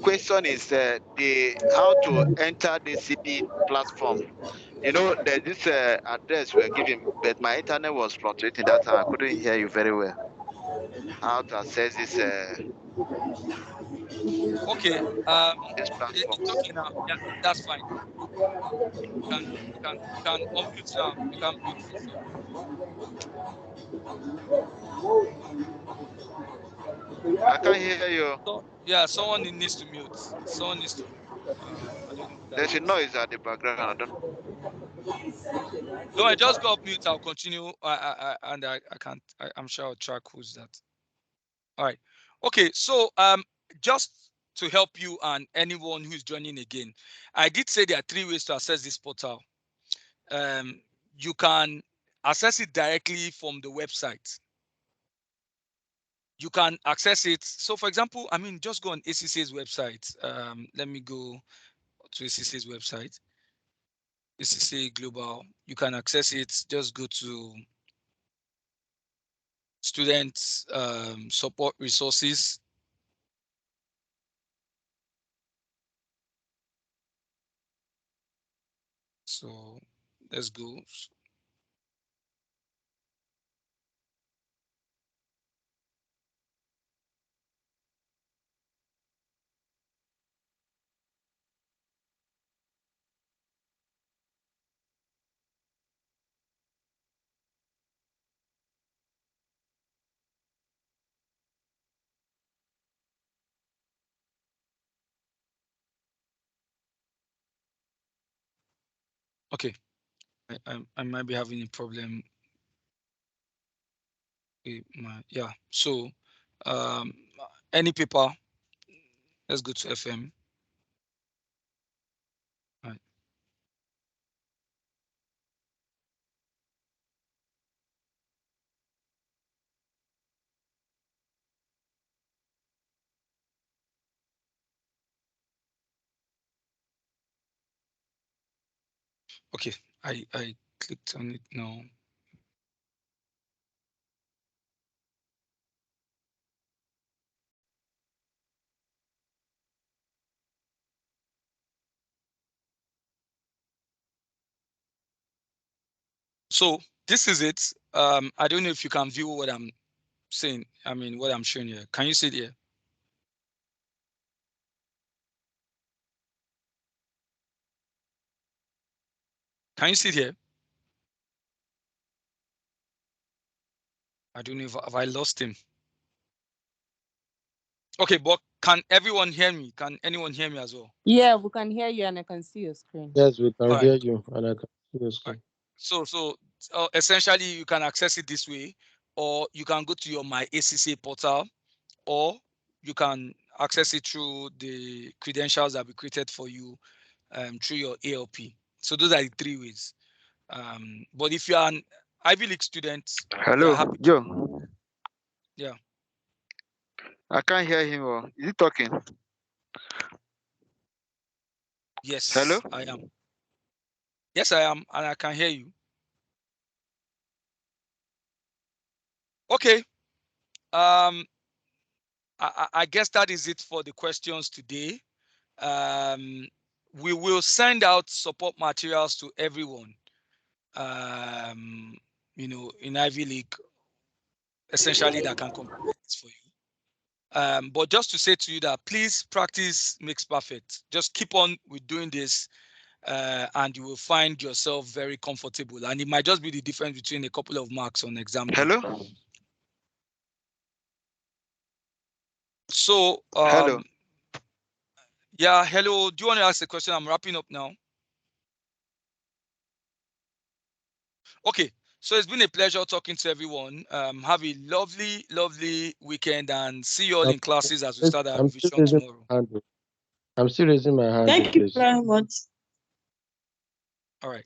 question is the how to enter the Cbe platform. There's this address we're giving, but my internet was fluctuating that time. I couldn't hear you very well. How to access this Okay. this platform? It's okay now. Yeah, that's fine. You can unmute now. You can mute yourself. I can't hear you. So yeah, someone needs to mute. Someone needs to. I don't know who that There's a is. noise at the background. I don't. No, I just go up mute. I'll continue. I can't. I'm sure I'll track who's that. All right. Okay. So just to help you and anyone who is joining again. I did say there are 3 ways to access this portal. You can access it directly from the website. You can access it. So for example, I mean, just go on ACCA's website. Let me go to ACCA's website. ACCA Global. You can access it. Just go to students support resources. So let's go. Okay, I might be having a problem with my, yeah. So any paper, let's go to FM. Right. Okay, I clicked on it now. So this is it. I don't know if you can view what I'm saying. I mean, what I'm showing here. Can you see it here? Can you see it here? I don't know if have I lost him. Okay, but can everyone hear me? Can anyone hear me as well? Yeah, we can hear you and I can see your screen. Yes, we can All hear right. you and I can see your screen. So essentially, you can access it this way, or you can go to your My ACCA portal, or you can access it through the credentials that we created for you through your ALP. So those are the 3 ways. But if you are an Ivy League student, we are happy. Joe. Yeah. I can't hear him. Oh. Is he talking? Yes, Hello? I am. Yes, I am, and I can hear you. Okay. I guess that is it for the questions today. We will send out support materials to everyone, in Ivy League, essentially that can complement this for you. But just to say to you that please practice makes perfect. Just keep on with doing this, and you will find yourself very comfortable. And it might just be the difference between a couple of marks on exam day. Hello? So, Hello? yeah, hello. Do you want to ask a question? I'm wrapping up now. Okay, so it's been a pleasure talking to everyone. Have a lovely, lovely weekend, and see you all in classes as we start our I'm still revision raising tomorrow. my hand. I'm still raising my hand, Thank you please. very much. All right.